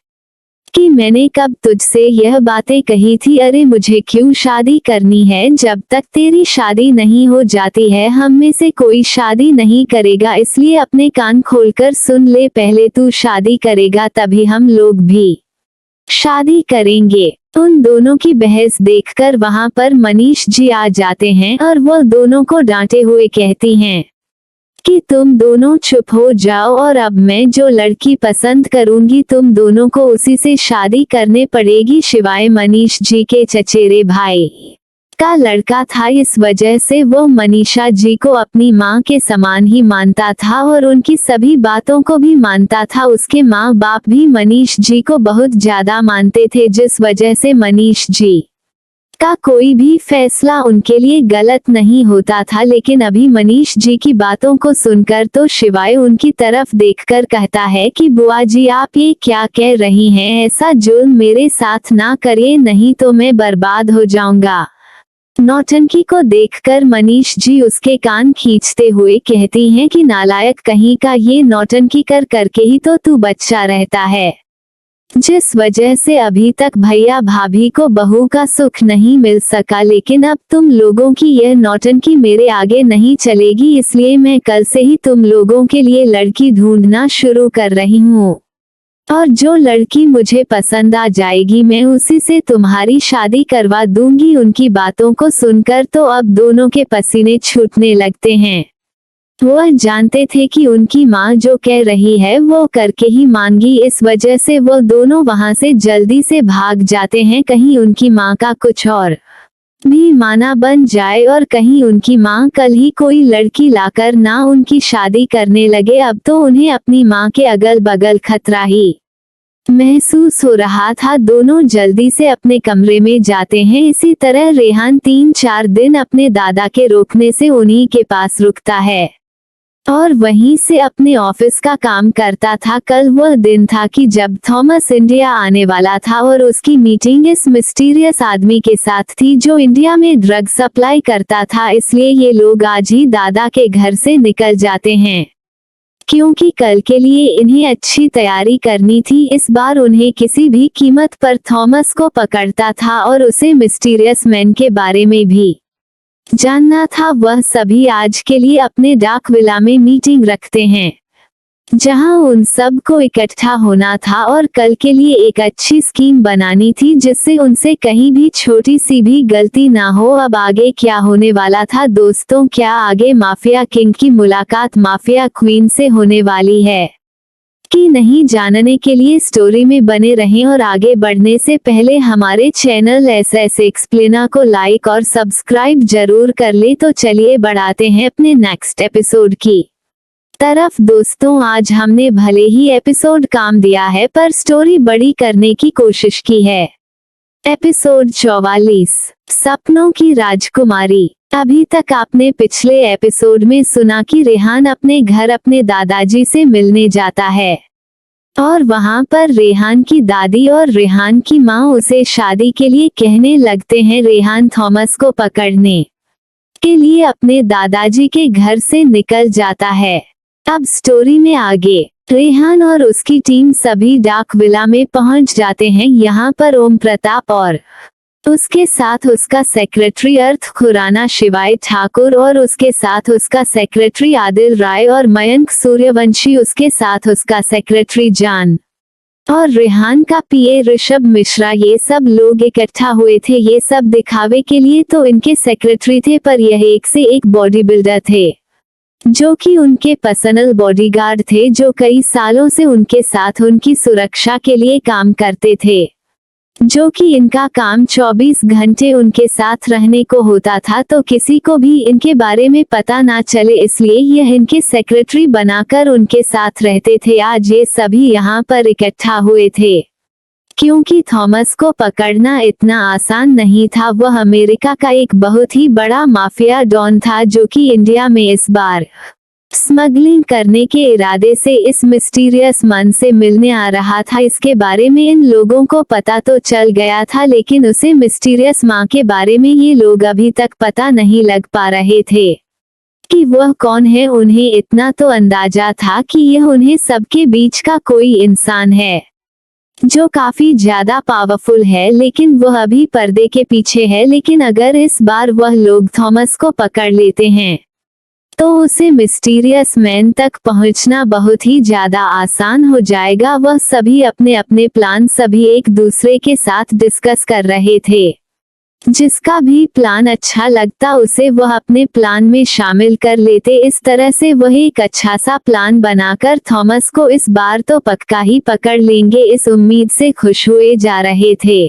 कि मैंने कब तुझसे यह बातें कही थी? अरे मुझे क्यों शादी करनी है? जब तक तेरी शादी नहीं हो जाती है हम में से कोई शादी नहीं करेगा, इसलिए अपने कान खोलकर सुन ले, पहले तू शादी करेगा तभी हम लोग भी शादी करेंगे। उन दोनों की बहस देखकर वहां पर मनीष जी आ जाते हैं और वह दोनों को डांटे हुए कहती हैं कि तुम दोनों चुप हो जाओ और अब मैं जो लड़की पसंद करूंगी तुम दोनों को उसी से शादी करने पड़ेगी। शिवाय मनीष जी के चचेरे भाई का लड़का था, इस वजह से वो मनीषा जी को अपनी माँ के समान ही मानता था और उनकी सभी बातों को भी मानता था। उसके माँ बाप भी मनीष जी को बहुत ज्यादा मानते थे, जिस वजह से मनीष जी का कोई भी फैसला उनके लिए गलत नहीं होता था। लेकिन अभी मनीष जी की बातों को सुनकर तो शिवाय उनकी तरफ देखकर कहता है कि बुआ जी, आप ये क्या कह रही हैं? ऐसा जुल्म मेरे साथ ना करिए, नहीं तो मैं बर्बाद हो जाऊंगा। नौटंकी को देखकर मनीष जी उसके कान खींचते हुए कहती हैं कि नालायक कहीं का, ये नौटंकी कर करके ही तो तू बच्चा रहता है, जिस वजह से अभी तक भैया भाभी को बहू का सुख नहीं मिल सका। लेकिन अब तुम लोगों की यह नौटंकी मेरे आगे नहीं चलेगी, इसलिए मैं कल से ही तुम लोगों के लिए लड़की ढूंढना शुरू कर रही हूँ और जो लड़की मुझे पसंद आ जाएगी मैं उसी से तुम्हारी शादी करवा दूंगी। उनकी बातों को सुनकर तो अब दोनों के पसीने छूटने लगते हैं। वह जानते थे कि उनकी माँ जो कह रही है वो करके ही मानेगी, इस वजह से वो दोनों वहां से जल्दी से भाग जाते हैं, कहीं उनकी माँ का कुछ और भी माना बन जाए और कहीं उनकी माँ कल ही कोई लड़की लाकर ना उनकी शादी करने लगे। अब तो उन्हें अपनी माँ के अगल बगल खतरा ही महसूस हो रहा था। दोनों जल्दी से अपने कमरे में जाते हैं। इसी तरह रेहान 3-4 दिन अपने दादा के रोकने से उन्हीं के पास रुकता है और वहीं से अपने ऑफिस का काम करता था। कल वह दिन था कि जब थॉमस इंडिया आने वाला था और उसकी मीटिंग इस मिस्टीरियस आदमी के साथ थी जो इंडिया में ड्रग सप्लाई करता था, इसलिए ये लोग आज ही दादा के घर से निकल जाते हैं क्योंकि कल के लिए इन्हें अच्छी तैयारी करनी थी। इस बार उन्हें किसी भी कीमत पर थॉमस को पकड़ता था और उसे मिस्टीरियस मैन के बारे में भी जानना था। वह सभी आज के लिए अपने डाक विला में मीटिंग रखते हैं जहां उन सब को इकट्ठा होना था और कल के लिए एक अच्छी स्कीम बनानी थी जिससे उनसे कहीं भी छोटी सी भी गलती ना हो। अब आगे क्या होने वाला था दोस्तों? क्या आगे माफिया किंग की मुलाकात माफिया क्वीन से होने वाली है कि नहीं, जानने के लिए स्टोरी में बने रहें और आगे बढ़ने से पहले हमारे चैनल SS एक्सप्लेना को लाइक और सब्सक्राइब जरूर कर ले। तो चलिए बढ़ाते हैं अपने नेक्स्ट एपिसोड की तरफ। दोस्तों, आज हमने भले ही एपिसोड काम दिया है पर स्टोरी बड़ी करने की कोशिश की है। एपिसोड 44, सपनों की राजकुमारी। अभी तक आपने पिछले एपिसोड में सुना कि रेहान अपने घर अपने दादाजी से मिलने जाता है और वहां पर रेहान की दादी और रेहान की माँ उसे शादी के लिए कहने लगते हैं। रेहान थॉमस को पकड़ने के लिए अपने दादाजी के घर से निकल जाता है। अब स्टोरी में आगे रेहान और उसकी टीम सभी डाक विला में पहुंच जाते हैं। यहाँ पर ओम प्रताप और उसके साथ उसका सेक्रेटरी अर्थ खुराना शिवाय ठाकुर और उसके साथ उसका सेक्रेटरी आदिल राय और मयंक सूर्यवंशी उसके साथ उसका सेक्रेटरी जान और रेहान का PA ऋषभ मिश्रा, ये सब लोग इकट्ठा हुए थे। ये सब दिखावे के लिए तो इनके सेक्रेटरी थे पर यह एक से एक बॉडी बिल्डर थे जो कि उनके पर्सनल बॉडीगार्ड थे जो कई सालों से उनके साथ उनकी सुरक्षा के लिए काम करते थे। जो कि इनका काम 24 घंटे उनके साथ रहने को होता था, तो किसी को भी इनके बारे में पता ना चले, इसलिए यह इनके सेक्रेटरी बनाकर उनके साथ रहते थे। आज ये सभी यहाँ पर इकट्ठा हुए थे क्योंकि थॉमस को पकड़ना इतना आसान नहीं था। वह अमेरिका का एक बहुत ही बड़ा माफिया डॉन था जो कि इंडिया में इस बार स्मगलिंग करने के इरादे से इस मिस्टीरियस मन से मिलने आ रहा था। इसके बारे में इन लोगों को पता तो चल गया था, लेकिन उसे मिस्टीरियस माँ के बारे में ये लोग अभी तक पता नहीं लग पा रहे थे कि वह कौन है। उन्हें इतना तो अंदाजा था कि यह उन्हें सबके बीच का कोई इंसान है जो काफी ज्यादा पावरफुल है, लेकिन वह अभी पर्दे के पीछे है। लेकिन अगर इस बार वह लोग थॉमस को पकड़ लेते हैं तो उसे मिस्टीरियस मैन तक पहुंचना बहुत ही ज्यादा आसान हो जाएगा। वह सभी अपने अपने प्लान सभी एक दूसरे के साथ डिस्कस कर रहे थे। जिसका भी प्लान अच्छा लगता उसे वह अपने प्लान में शामिल कर लेते। इस तरह से वह एक अच्छा सा प्लान बनाकर थॉमस को इस बार तो पक्का ही पकड़ लेंगे, इस उम्मीद से खुश हुए जा रहे थे।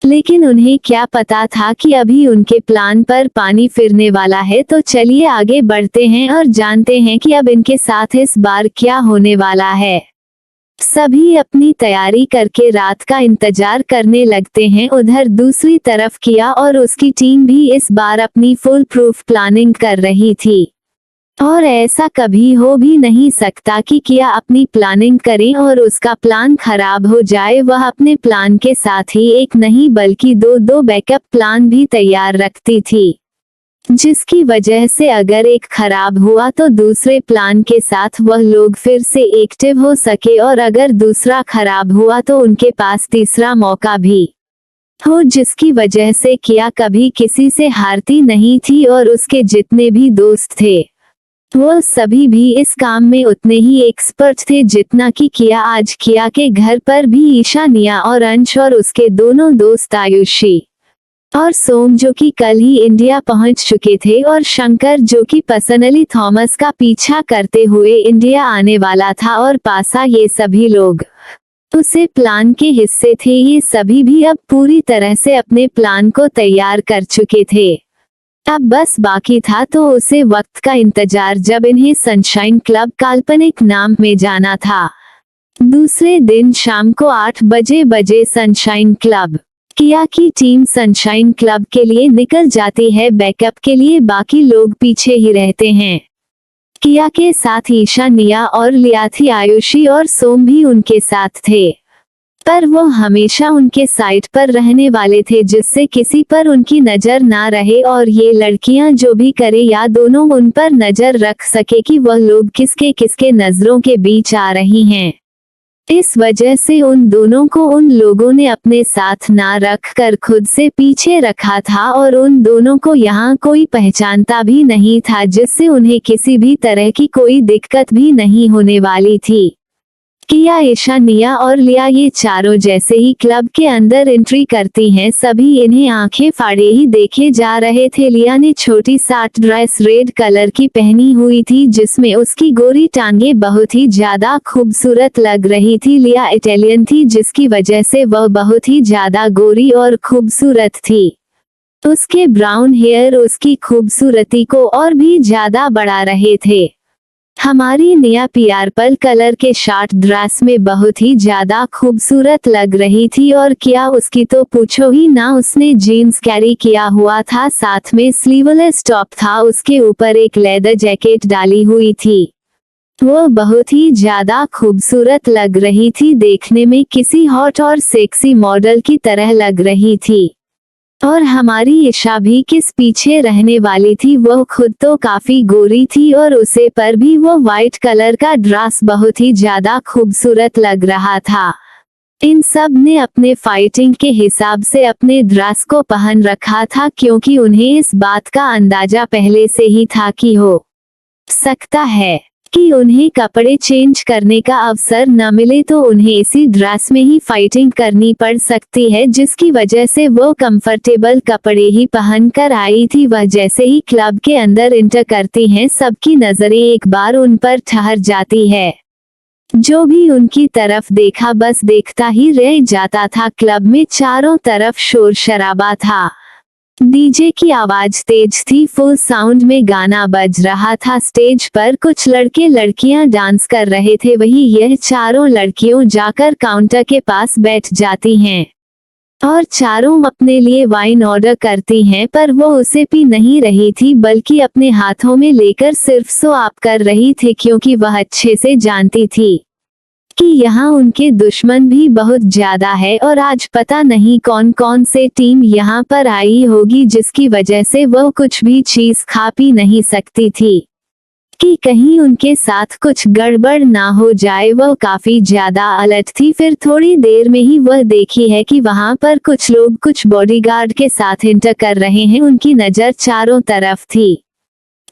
लेकिन उन्हें क्या पता था कि अभी उनके प्लान पर पानी फिरने वाला है। तो चलिए आगे बढ़ते हैं और जानते हैं कि अब इनके साथ इस बार क्या होने वाला है। सभी अपनी तैयारी करके रात का इंतजार करने लगते हैं। उधर दूसरी तरफ किया और उसकी टीम भी इस बार अपनी फुल प्रूफ प्लानिंग कर रही थी, और ऐसा कभी हो भी नहीं सकता कि किया अपनी प्लानिंग करे और उसका प्लान खराब हो जाए। वह अपने प्लान के साथ ही एक नहीं बल्कि दो बैकअप प्लान भी तैयार रखती थी, जिसकी वजह से अगर एक खराब हुआ तो दूसरे प्लान के साथ वह लोग फिर से एक्टिव हो सके, और अगर दूसरा खराब हुआ तो उनके पास तीसरा मौका भी हो, जिसकी वजह से किया कभी किसी से हारती नहीं थी। और उसके जितने भी दोस्त थे वह सभी भी इस काम में उतने ही एक्सपर्ट थे जितना कि किया। आज किया के घर पर भी ईशानिया और अंश और उसके दोनों दोस्त आयुषी और सोम जो कि कल ही इंडिया पहुंच चुके थे, और शंकर जो कि पर्सनली थॉमस का पीछा करते हुए इंडिया आने वाला था, और पासा ये सभी लोग उसे प्लान के हिस्से थे। ये सभी भी अब पूरी तरह से अपने प्लान को तैयार कर चुके थे। अब बस बाकी था तो उसे वक्त का इंतजार, जब इन्हें सनशाइन क्लब काल्पनिक नाम में जाना था। दूसरे दिन शाम को 8 बजे सनशाइन क्लब किया की टीम सनशाइन क्लब के लिए निकल जाती है बैकअप के लिए। बाकी लोग पीछे ही रहते हैं। किया के साथ ईशानिया और लियाथी, आयुषी और सोम भी उनके साथ थे, पर वो हमेशा उनके साइड पर रहने वाले थे जिससे किसी पर उनकी नजर ना रहे, और ये लड़कियां जो भी करे या दोनों उन पर नजर रख सके कि वह लोग किसके किसके नजरों के बीच आ रही हैं। इस वजह से उन दोनों को उन लोगों ने अपने साथ ना रख कर खुद से पीछे रखा था, और उन दोनों को यहाँ कोई पहचानता भी नहीं था, जिससे उन्हें किसी भी तरह की कोई दिक्कत भी नहीं होने वाली थी। किया, ईशानिया और लिया ये चारों जैसे ही क्लब के अंदर एंट्री करती हैं, सभी इन्हें आंखें फाड़े ही देखे जा रहे थे। लिया ने छोटी साट ड्रेस रेड कलर की पहनी हुई थी जिसमें उसकी गोरी टांगें बहुत ही ज्यादा खूबसूरत लग रही थी। लिया इटालियन थी जिसकी वजह से वह बहुत ही ज्यादा गोरी और खूबसूरत थी। उसके ब्राउन हेयर उसकी खूबसूरती को और भी ज्यादा बढ़ा रहे थे। हमारी निया पर्पल कलर के शॉर्ट ड्रेस में बहुत ही ज्यादा खूबसूरत लग रही थी, और क्या उसकी तो पूछो ही ना। उसने जीन्स कैरी किया हुआ था, साथ में स्लीवलेस टॉप था, उसके ऊपर एक लेदर जैकेट डाली हुई थी। वो बहुत ही ज्यादा खूबसूरत लग रही थी, देखने में किसी हॉट और सेक्सी मॉडल की तरह लग रही थी। और हमारी ईशा भी किस पीछे रहने वाली थी, वह खुद तो काफी गोरी थी और उसे पर भी वो व्हाइट कलर का ड्रेस बहुत ही ज्यादा खूबसूरत लग रहा था। इन सब ने अपने फाइटिंग के हिसाब से अपने ड्रेस को पहन रखा था, क्योंकि उन्हें इस बात का अंदाजा पहले से ही था कि हो सकता है कि उन्हें कपड़े चेंज करने का अवसर न मिले तो उन्हें इसी ड्रेस में ही फाइटिंग करनी पड़ सकती है, जिसकी वजह से वो कंफर्टेबल कपड़े ही पहन कर आई थी। वह जैसे ही क्लब के अंदर इंटर करती हैं, सबकी नजरें एक बार उन पर ठहर जाती है। जो भी उनकी तरफ देखा बस देखता ही रह जाता था। क्लब में चारों तरफ शोर शराबा था। डीजे की आवाज तेज थी, फुल साउंड में गाना बज रहा था। स्टेज पर कुछ लड़के लड़कियां डांस कर रहे थे। वही यह चारों लड़कियों जाकर काउंटर के पास बैठ जाती हैं और चारों अपने लिए वाइन ऑर्डर करती हैं, पर वो उसे पी नहीं रही थी बल्कि अपने हाथों में लेकर सिर्फ सो आप कर रही थी, क्योंकि वह अच्छे से जानती थी कि यहाँ उनके दुश्मन भी बहुत ज्यादा है और आज पता नहीं कौन कौन से टीम यहाँ पर आई होगी, जिसकी वजह से वह कुछ भी चीज खा पी नहीं सकती थी कि कहीं उनके साथ कुछ गड़बड़ ना हो जाए। वह काफी ज्यादा अलर्ट थी। फिर थोड़ी देर में ही वह देखी है कि वहां पर कुछ लोग कुछ बॉडीगार्ड के साथ इंटर कर रहे हैं। उनकी नजर चारों तरफ थी।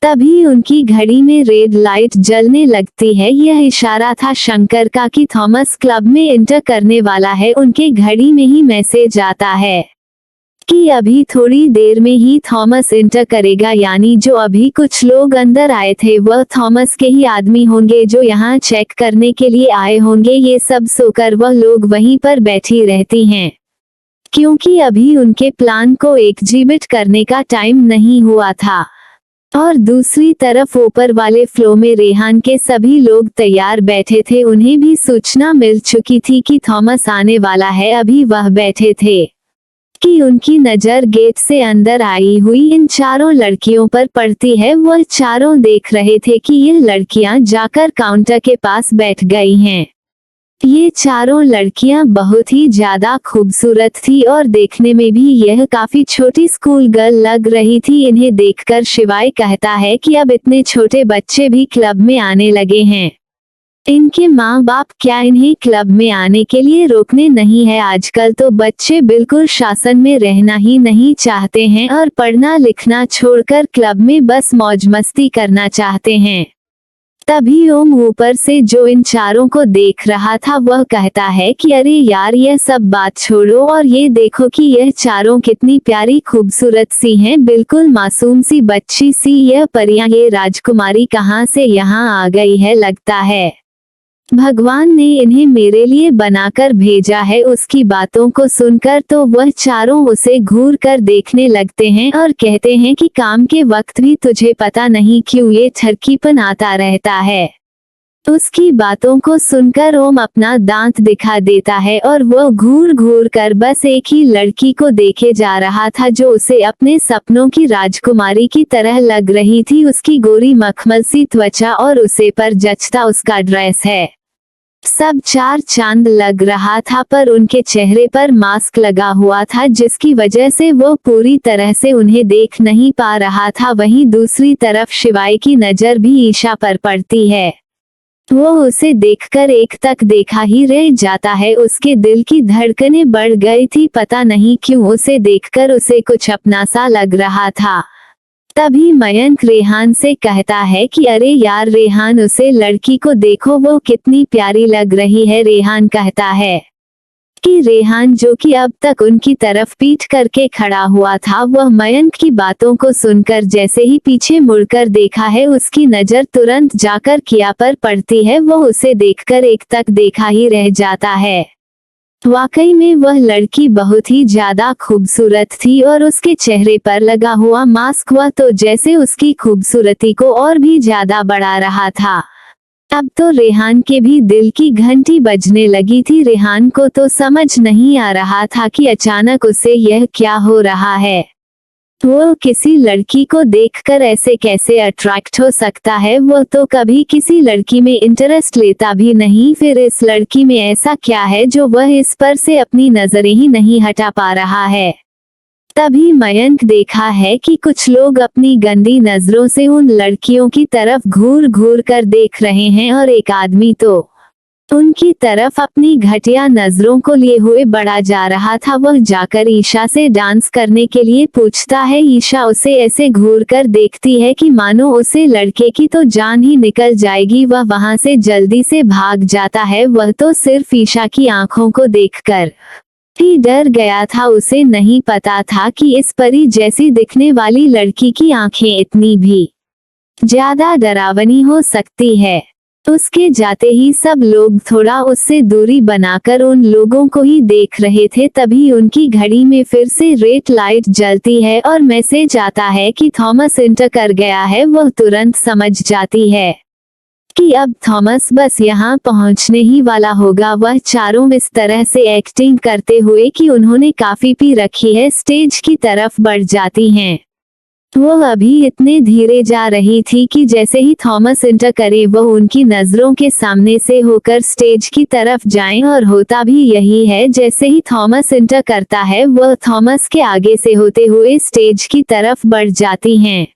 तभी उनकी घड़ी में रेड लाइट जलने लगती है। यह इशारा था शंकर का कि थॉमस क्लब में इंटर करने वाला है। उनके घड़ी में ही मैसेज आता है कि अभी थोड़ी देर में ही थॉमस इंटर करेगा, यानी जो अभी कुछ लोग अंदर आए थे वह थॉमस के ही आदमी होंगे जो यहाँ चेक करने के लिए आए होंगे। ये सब सोकर वह लोग वहीं पर बैठी रहती हैं, क्योंकि अभी उनके प्लान को एग्जीक्यूट करने का टाइम नहीं हुआ था। और दूसरी तरफ ऊपर वाले फ्लो में रेहान के सभी लोग तैयार बैठे थे। उन्हें भी सूचना मिल चुकी थी कि थॉमस आने वाला है। अभी वह बैठे थे कि उनकी नजर गेट से अंदर आई हुई इन चारों लड़कियों पर पड़ती है। वह चारों देख रहे थे कि ये लड़कियां जाकर काउंटर के पास बैठ गई हैं। ये चारों लड़कियां बहुत ही ज्यादा खूबसूरत थी और देखने में भी यह काफी छोटी स्कूल गर्ल लग रही थी। इन्हें देखकर शिवाय कहता है कि अब इतने छोटे बच्चे भी क्लब में आने लगे हैं। इनके माँ बाप क्या इन्हें क्लब में आने के लिए रोकने नहीं है? आजकल तो बच्चे बिल्कुल शासन में रहना ही नहीं चाहते हैं और पढ़ना लिखना छोड़कर क्लब में बस मौज मस्ती करना चाहते हैं। तभी ओम ऊपर से जो इन चारों को देख रहा था वह कहता है कि अरे यार, यह सब बात छोड़ो और ये देखो कि यह चारों कितनी प्यारी खूबसूरत सी हैं, बिल्कुल मासूम सी बच्ची सी। यह परियां, ये राजकुमारी कहाँ से यहाँ आ गई है? लगता है भगवान ने इन्हें मेरे लिए बनाकर भेजा है। उसकी बातों को सुनकर तो वह चारों उसे घूर कर देखने लगते हैं और कहते हैं कि काम के वक्त भी तुझे पता नहीं क्यों ये ठरकीपन आता रहता है। उसकी बातों को सुनकर ओम अपना दांत दिखा देता है और वह घूर घूर कर बस एक ही लड़की को देखे जा रहा था जो उसे अपने सपनों की राजकुमारी की तरह लग रही थी। उसकी गोरी मखमल सी त्वचा और उसे पर जचता उसका ड्रेस है, सब चार चांद लग रहा था। पर उनके चेहरे पर मास्क लगा हुआ था, जिसकी वजह से वो पूरी तरह से उन्हें देख नहीं पा रहा था। वहीं दूसरी तरफ शिवाय की नजर भी ईशा पर पड़ती है। वो उसे देखकर एक तक देखा ही रह जाता है। उसके दिल की धड़कनें बढ़ गई थी। पता नहीं क्यों उसे देखकर उसे कुछ अपना सा लग रहा था। तभी मयंक रेहान से कहता है कि अरे यार रेहान, उसे लड़की को देखो, वो कितनी प्यारी लग रही है। रेहान कहता है कि रेहान, जो कि अब तक उनकी तरफ पीठ करके खड़ा हुआ था, वह मयंक की बातों को सुनकर जैसे ही पीछे मुड़कर देखा है, उसकी नजर तुरंत जाकर किया पर पड़ती है। वह उसे देखकर एक तक देखा ही रह जाता है। वाकई में वह लड़की बहुत ही ज्यादा खूबसूरत थी और उसके चेहरे पर लगा हुआ मास्क वह तो जैसे उसकी खूबसूरती को और भी ज्यादा बढ़ा रहा था। अब तो रेहान के भी दिल की घंटी बजने लगी थी। रेहान को तो समझ नहीं आ रहा था कि अचानक उसे यह क्या हो रहा है। वो किसी लड़की को देखकर ऐसे कैसे अट्रैक्ट हो सकता है? वो तो कभी किसी लड़की में इंटरेस्ट लेता भी नहीं, फिर इस लड़की में ऐसा क्या है जो वह इस पर से अपनी नजरें ही नहीं हटा पा रहा है? तभी मयंक देखा है कि कुछ लोग अपनी गंदी नजरों से उन लड़कियों की तरफ घूर घूर कर देख रहे हैं और एक आदमी तो उनकी तरफ अपनी घटिया नजरों को लिए हुए बढ़ा जा रहा था। वह जाकर ईशा से डांस करने के लिए पूछता है। ईशा उसे ऐसे घूर कर देखती है कि मानो उसे लड़के की तो जान ही निकल जाएगी। वह वहां से जल्दी से भाग जाता है। वह तो सिर्फ ईशा की आंखों को देखकर ही डर गया था। उसे नहीं पता था कि इस परी जैसी दिखने वाली लड़की की आंखें इतनी भी ज्यादा डरावनी हो सकती है। उसके जाते ही सब लोग थोड़ा उससे दूरी बनाकर उन लोगों को ही देख रहे थे। तभी उनकी घड़ी में फिर से रेड लाइट जलती है और मैसेज आता है कि थॉमस इंटर कर गया है। वह तुरंत समझ जाती है कि अब थॉमस बस यहाँ पहुँचने ही वाला होगा। वह चारों इस तरह से एक्टिंग करते हुए कि उन्होंने काफी पी रखी है, स्टेज की तरफ बढ़ जाती हैं। वह अभी इतने धीरे जा रही थी कि जैसे ही थॉमस इंटर करे वह उनकी नजरों के सामने से होकर स्टेज की तरफ जाएं, और होता भी यही है। जैसे ही थॉमस इंटर करता है वह थॉमस के आगे से होते हुए स्टेज की तरफ बढ़ जाती हैं।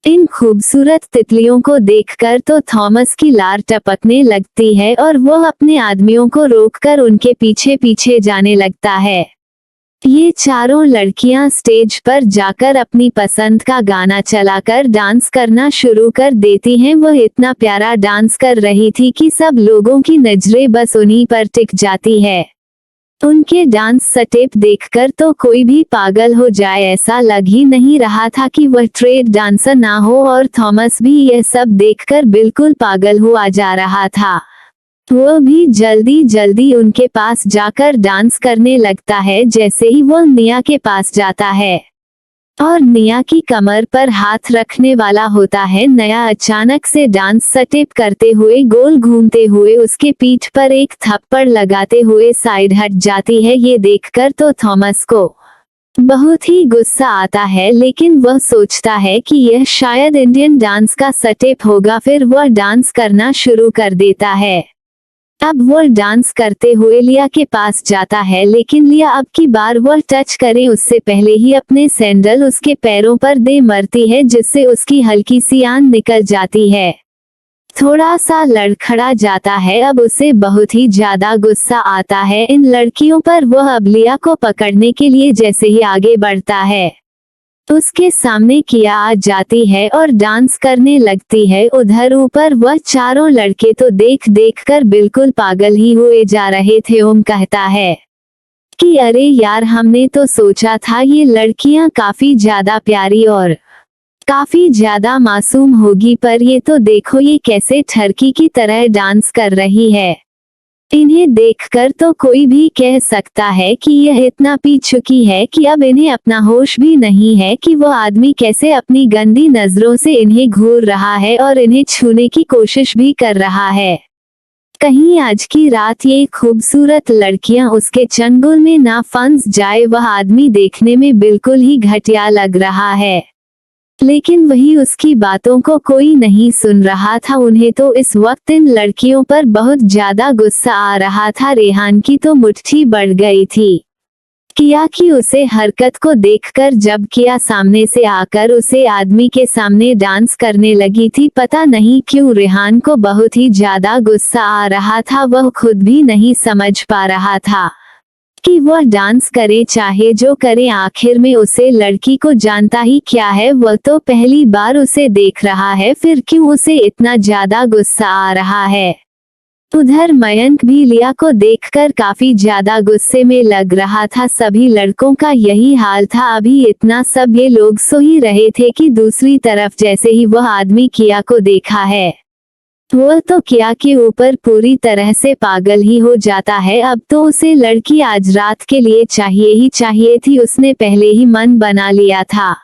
इन खूबसूरत तितलियों को देखकर तो थॉमस की लार टपकने लगती है और वह अपने आदमियों को रोककर उनके पीछे पीछे जाने लगता है। ये चारों लड़कियां स्टेज पर जाकर अपनी पसंद का गाना चलाकर डांस करना शुरू कर देती हैं। वह इतना प्यारा डांस कर रही थी कि सब लोगों की नजरें बस उन्हीं पर टिक जाती है। उनके डांस स्टेप देखकर तो कोई भी पागल हो जाए, ऐसा लग ही नहीं रहा था कि वह ट्रेड डांसर ना हो। और थॉमस भी यह सब देखकर बिल्कुल पागल हुआ जा रहा था। वह भी जल्दी जल्दी उनके पास जाकर डांस करने लगता है। जैसे ही वह निया के पास जाता है और निया की कमर पर हाथ रखने वाला होता है, नया अचानक से डांस स्टेप करते हुए गोल घूमते हुए उसके पीठ पर एक थप्पड़ लगाते हुए साइड हट जाती है। ये देखकर तो थॉमस को बहुत ही गुस्सा आता है, लेकिन वह सोचता है कि यह शायद इंडियन डांस का स्टेप होगा। फिर वह डांस करना शुरू कर देता है। अब वह डांस करते हुए लिया के पास जाता है, लेकिन लिया अब की बार वह टच करे उससे पहले ही अपने सैंडल उसके पैरों पर दे मरती है, जिससे उसकी हल्की सी आन निकल जाती है। थोड़ा सा लड़खड़ा जाता है। अब उसे बहुत ही ज्यादा गुस्सा आता है इन लड़कियों पर। वह अब लिया को पकड़ने के लिए जैसे ही आगे बढ़ता है, उसके सामने किया आ जाती है और डांस करने लगती है। उधर ऊपर वह चारों लड़के तो देख देख कर बिल्कुल पागल ही हुए जा रहे थे। ओम कहता है कि अरे यार, हमने तो सोचा था ये लड़कियां काफी ज्यादा प्यारी और काफी ज्यादा मासूम होगी, पर ये तो देखो ये कैसे ठरकी की तरह डांस कर रही है। इन्हें देखकर तो कोई भी कह सकता है कि यह इतना पी चुकी है कि अब इन्हें अपना होश भी नहीं है कि वह आदमी कैसे अपनी गंदी नजरों से इन्हें घूर रहा है और इन्हें छूने की कोशिश भी कर रहा है। कहीं आज की रात ये खूबसूरत लड़कियां उसके चंगुल में ना फंस जाए। वह आदमी देखने में बिल्कुल ही घटिया लग रहा है, लेकिन वही उसकी बातों को कोई नहीं सुन रहा था। उन्हें तो इस वक्त इन लड़कियों पर बहुत ज्यादा गुस्सा आ रहा था। रेहान की तो मुट्ठी बढ़ गई थी किया की उसे हरकत को देखकर। जब किया सामने से आकर उसे आदमी के सामने डांस करने लगी थी, पता नहीं क्यों रेहान को बहुत ही ज्यादा गुस्सा आ रहा था। वह खुद भी नहीं समझ पा रहा था कि वह डांस करे चाहे जो करे, आखिर में उसे लड़की को जानता ही क्या है। वह तो पहली बार उसे देख रहा है, फिर क्यों उसे इतना ज्यादा गुस्सा आ रहा है। उधर मयंक भी लिया को देखकर काफी ज्यादा गुस्से में लग रहा था। सभी लड़कों का यही हाल था। अभी इतना सब ये लोग सो ही रहे थे कि दूसरी तरफ जैसे ही वह आदमी किया को देखा है, वह तो किया के ऊपर पूरी तरह से पागल ही हो जाता है। अब तो उसे लड़की आज रात के लिए चाहिए ही चाहिए थी। उसने पहले ही मन बना लिया था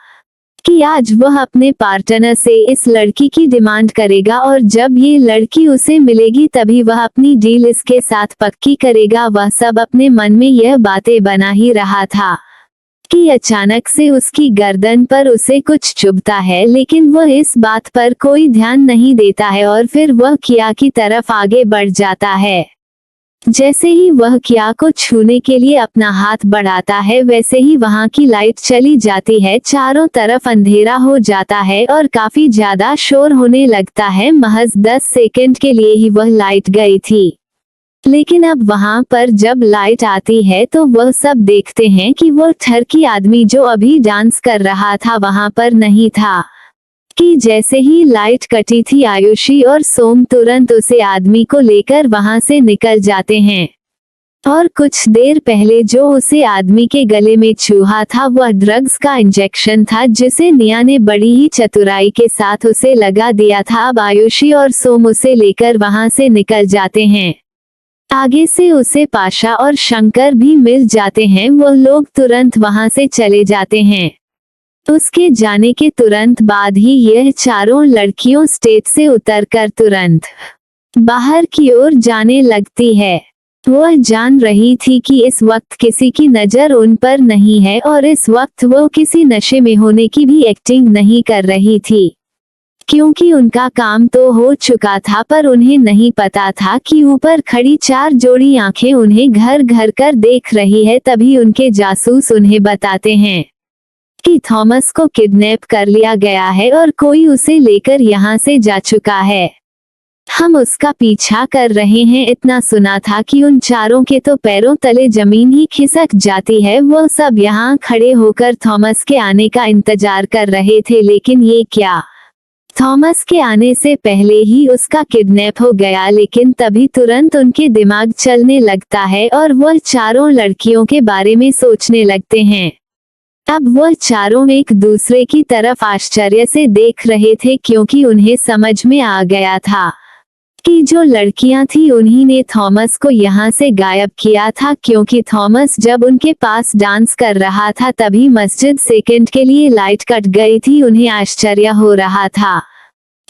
कि आज वह अपने पार्टनर से इस लड़की की डिमांड करेगा, और जब ये लड़की उसे मिलेगी तभी वह अपनी डील इसके साथ पक्की करेगा। वह सब अपने मन में यह बातें बना ही रहा था कि अचानक से उसकी गर्दन पर उसे कुछ चुभता है, लेकिन वह इस बात पर कोई ध्यान नहीं देता है और फिर वह किया की तरफ आगे बढ़ जाता है। जैसे ही वह किया को छूने के लिए अपना हाथ बढ़ाता है, वैसे ही वहां की लाइट चली जाती है। चारों तरफ अंधेरा हो जाता है और काफी ज्यादा शोर होने लगता है। महज 10 सेकंड के लिए ही वह लाइट गई थी, लेकिन अब वहां पर जब लाइट आती है तो वह सब देखते हैं कि वह ठरकी आदमी जो अभी डांस कर रहा था वहां पर नहीं था। कि जैसे ही लाइट कटी थी, आयुषी और सोम तुरंत उसे आदमी को लेकर वहां से निकल जाते हैं। और कुछ देर पहले जो उसे आदमी के गले में चूहा था वह ड्रग्स का इंजेक्शन था जिसे निया ने बड़ी ही चतुराई के साथ उसे लगा दिया था। अब आयुषी और सोम उसे लेकर वहां से निकल जाते हैं। आगे से उसे पाशा और शंकर भी मिल जाते हैं। वो लोग तुरंत वहां से चले जाते हैं। उसके जाने के तुरंत बाद ही यह चारों लड़कियों स्टेज से उतरकर तुरंत बाहर की ओर जाने लगती है। वह जान रही थी कि इस वक्त किसी की नजर उन पर नहीं है और इस वक्त वो किसी नशे में होने की भी एक्टिंग नहीं कर रही थी, क्योंकि उनका काम तो हो चुका था। पर उन्हें नहीं पता था कि ऊपर खड़ी 4 जोड़ी आंखें उन्हें घर घर कर देख रही है। तभी उनके जासूस उन्हें बताते हैं कि थॉमस को किडनैप कर लिया गया है और कोई उसे लेकर यहाँ से जा चुका है। हम उसका पीछा कर रहे हैं। इतना सुना था कि उन चारों के तो पैरों तले जमीन ही खिसक जाती है। वो सब यहाँ खड़े होकर थॉमस के आने का इंतजार कर रहे थे, लेकिन ये क्या, थॉमस के आने से पहले ही उसका किडनैप हो गया। लेकिन तभी तुरंत उनके दिमाग चलने लगता है और वह चारों लड़कियों के बारे में सोचने लगते हैं। अब वह चारों एक दूसरे की तरफ आश्चर्य से देख रहे थे, क्योंकि उन्हें समझ में आ गया था कि जो लड़कियां थी उन्हीं ने थॉमस को यहाँ से गायब किया था। क्योंकि थॉमस जब उनके पास डांस कर रहा था तभी मस्जिद सेकंड के लिए लाइट कट गई थी। उन्हें आश्चर्य हो रहा था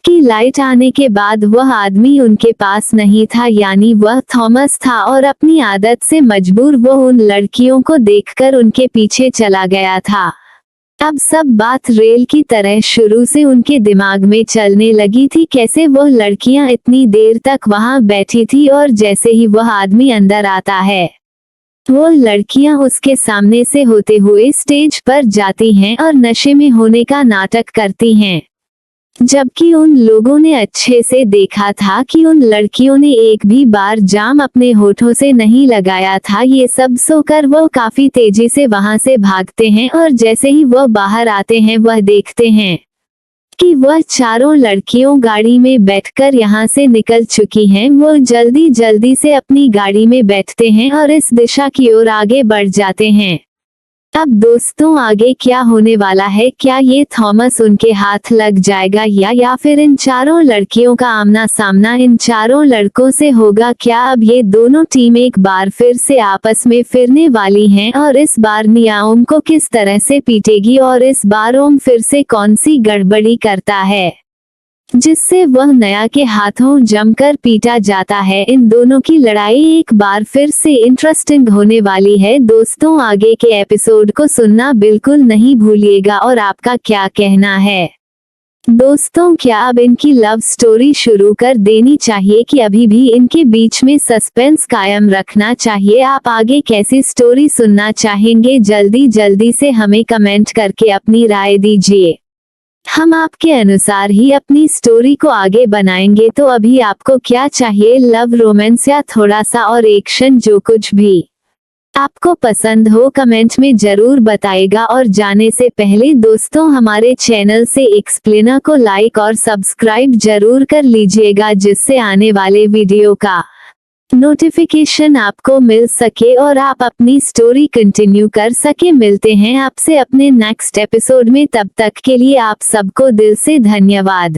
कि लाइट आने के बाद वह आदमी उनके पास नहीं था, यानी वह थॉमस था। और अपनी आदत से मजबूर वो उन लड़कियों को देखकर उनके पीछे चला गया था। अब सब बात रेल की तरह शुरू से उनके दिमाग में चलने लगी थी। कैसे वह लड़कियां इतनी देर तक वहां बैठी थी और जैसे ही वह आदमी अंदर आता है वो लड़कियां उसके सामने से होते हुए स्टेज पर जाती हैं और नशे में होने का नाटक करती हैं। जबकि उन लोगों ने अच्छे से देखा था कि उन लड़कियों ने एक भी बार जाम अपने होठों से नहीं लगाया था। ये सब सोकर वो काफी तेजी से वहां से भागते हैं और जैसे ही वह बाहर आते हैं वह देखते हैं कि वह चारों लड़कियों गाड़ी में बैठकर यहाँ से निकल चुकी हैं। वो जल्दी जल्दी से अपनी गाड़ी में बैठते हैं और इस दिशा की ओर आगे बढ़ जाते हैं। अब दोस्तों आगे क्या होने वाला है? क्या ये थॉमस उनके हाथ लग जाएगा या फिर इन चारों लड़कियों का आमना सामना इन चारों लड़कों से होगा? क्या अब ये दोनों टीम एक बार फिर से आपस में फिरने वाली हैं और इस बार निया ओम को किस तरह से पीटेगी और इस बार ओम फिर से कौन सी गड़बड़ी करता है जिससे वह नया के हाथों जमकर पीटा जाता है? इन दोनों की लड़ाई एक बार फिर से इंटरेस्टिंग होने वाली है। दोस्तों आगे के एपिसोड को सुनना बिल्कुल नहीं भूलिएगा। और आपका क्या कहना है दोस्तों? क्या अब इनकी लव स्टोरी शुरू कर देनी चाहिए कि अभी भी इनके बीच में सस्पेंस कायम रखना चाहिए? आप आगे कैसी स्टोरी सुनना चाहेंगे? जल्दी जल्दी से हमें कमेंट करके अपनी राय दीजिए। हम आपके अनुसार ही अपनी स्टोरी को आगे बनाएंगे। तो अभी आपको क्या चाहिए, लव, रोमांस या थोड़ा सा और एक्शन? जो कुछ भी आपको पसंद हो कमेंट में जरूर बताइएगा। और जाने से पहले दोस्तों हमारे चैनल से एक्सप्लेनर को लाइक और सब्सक्राइब जरूर कर लीजिएगा, जिससे आने वाले वीडियो का नोटिफिकेशन आपको मिल सके और आप अपनी स्टोरी कंटिन्यू कर सके। मिलते हैं आपसे अपने नेक्स्ट एपिसोड में, तब तक के लिए आप सबको दिल से धन्यवाद।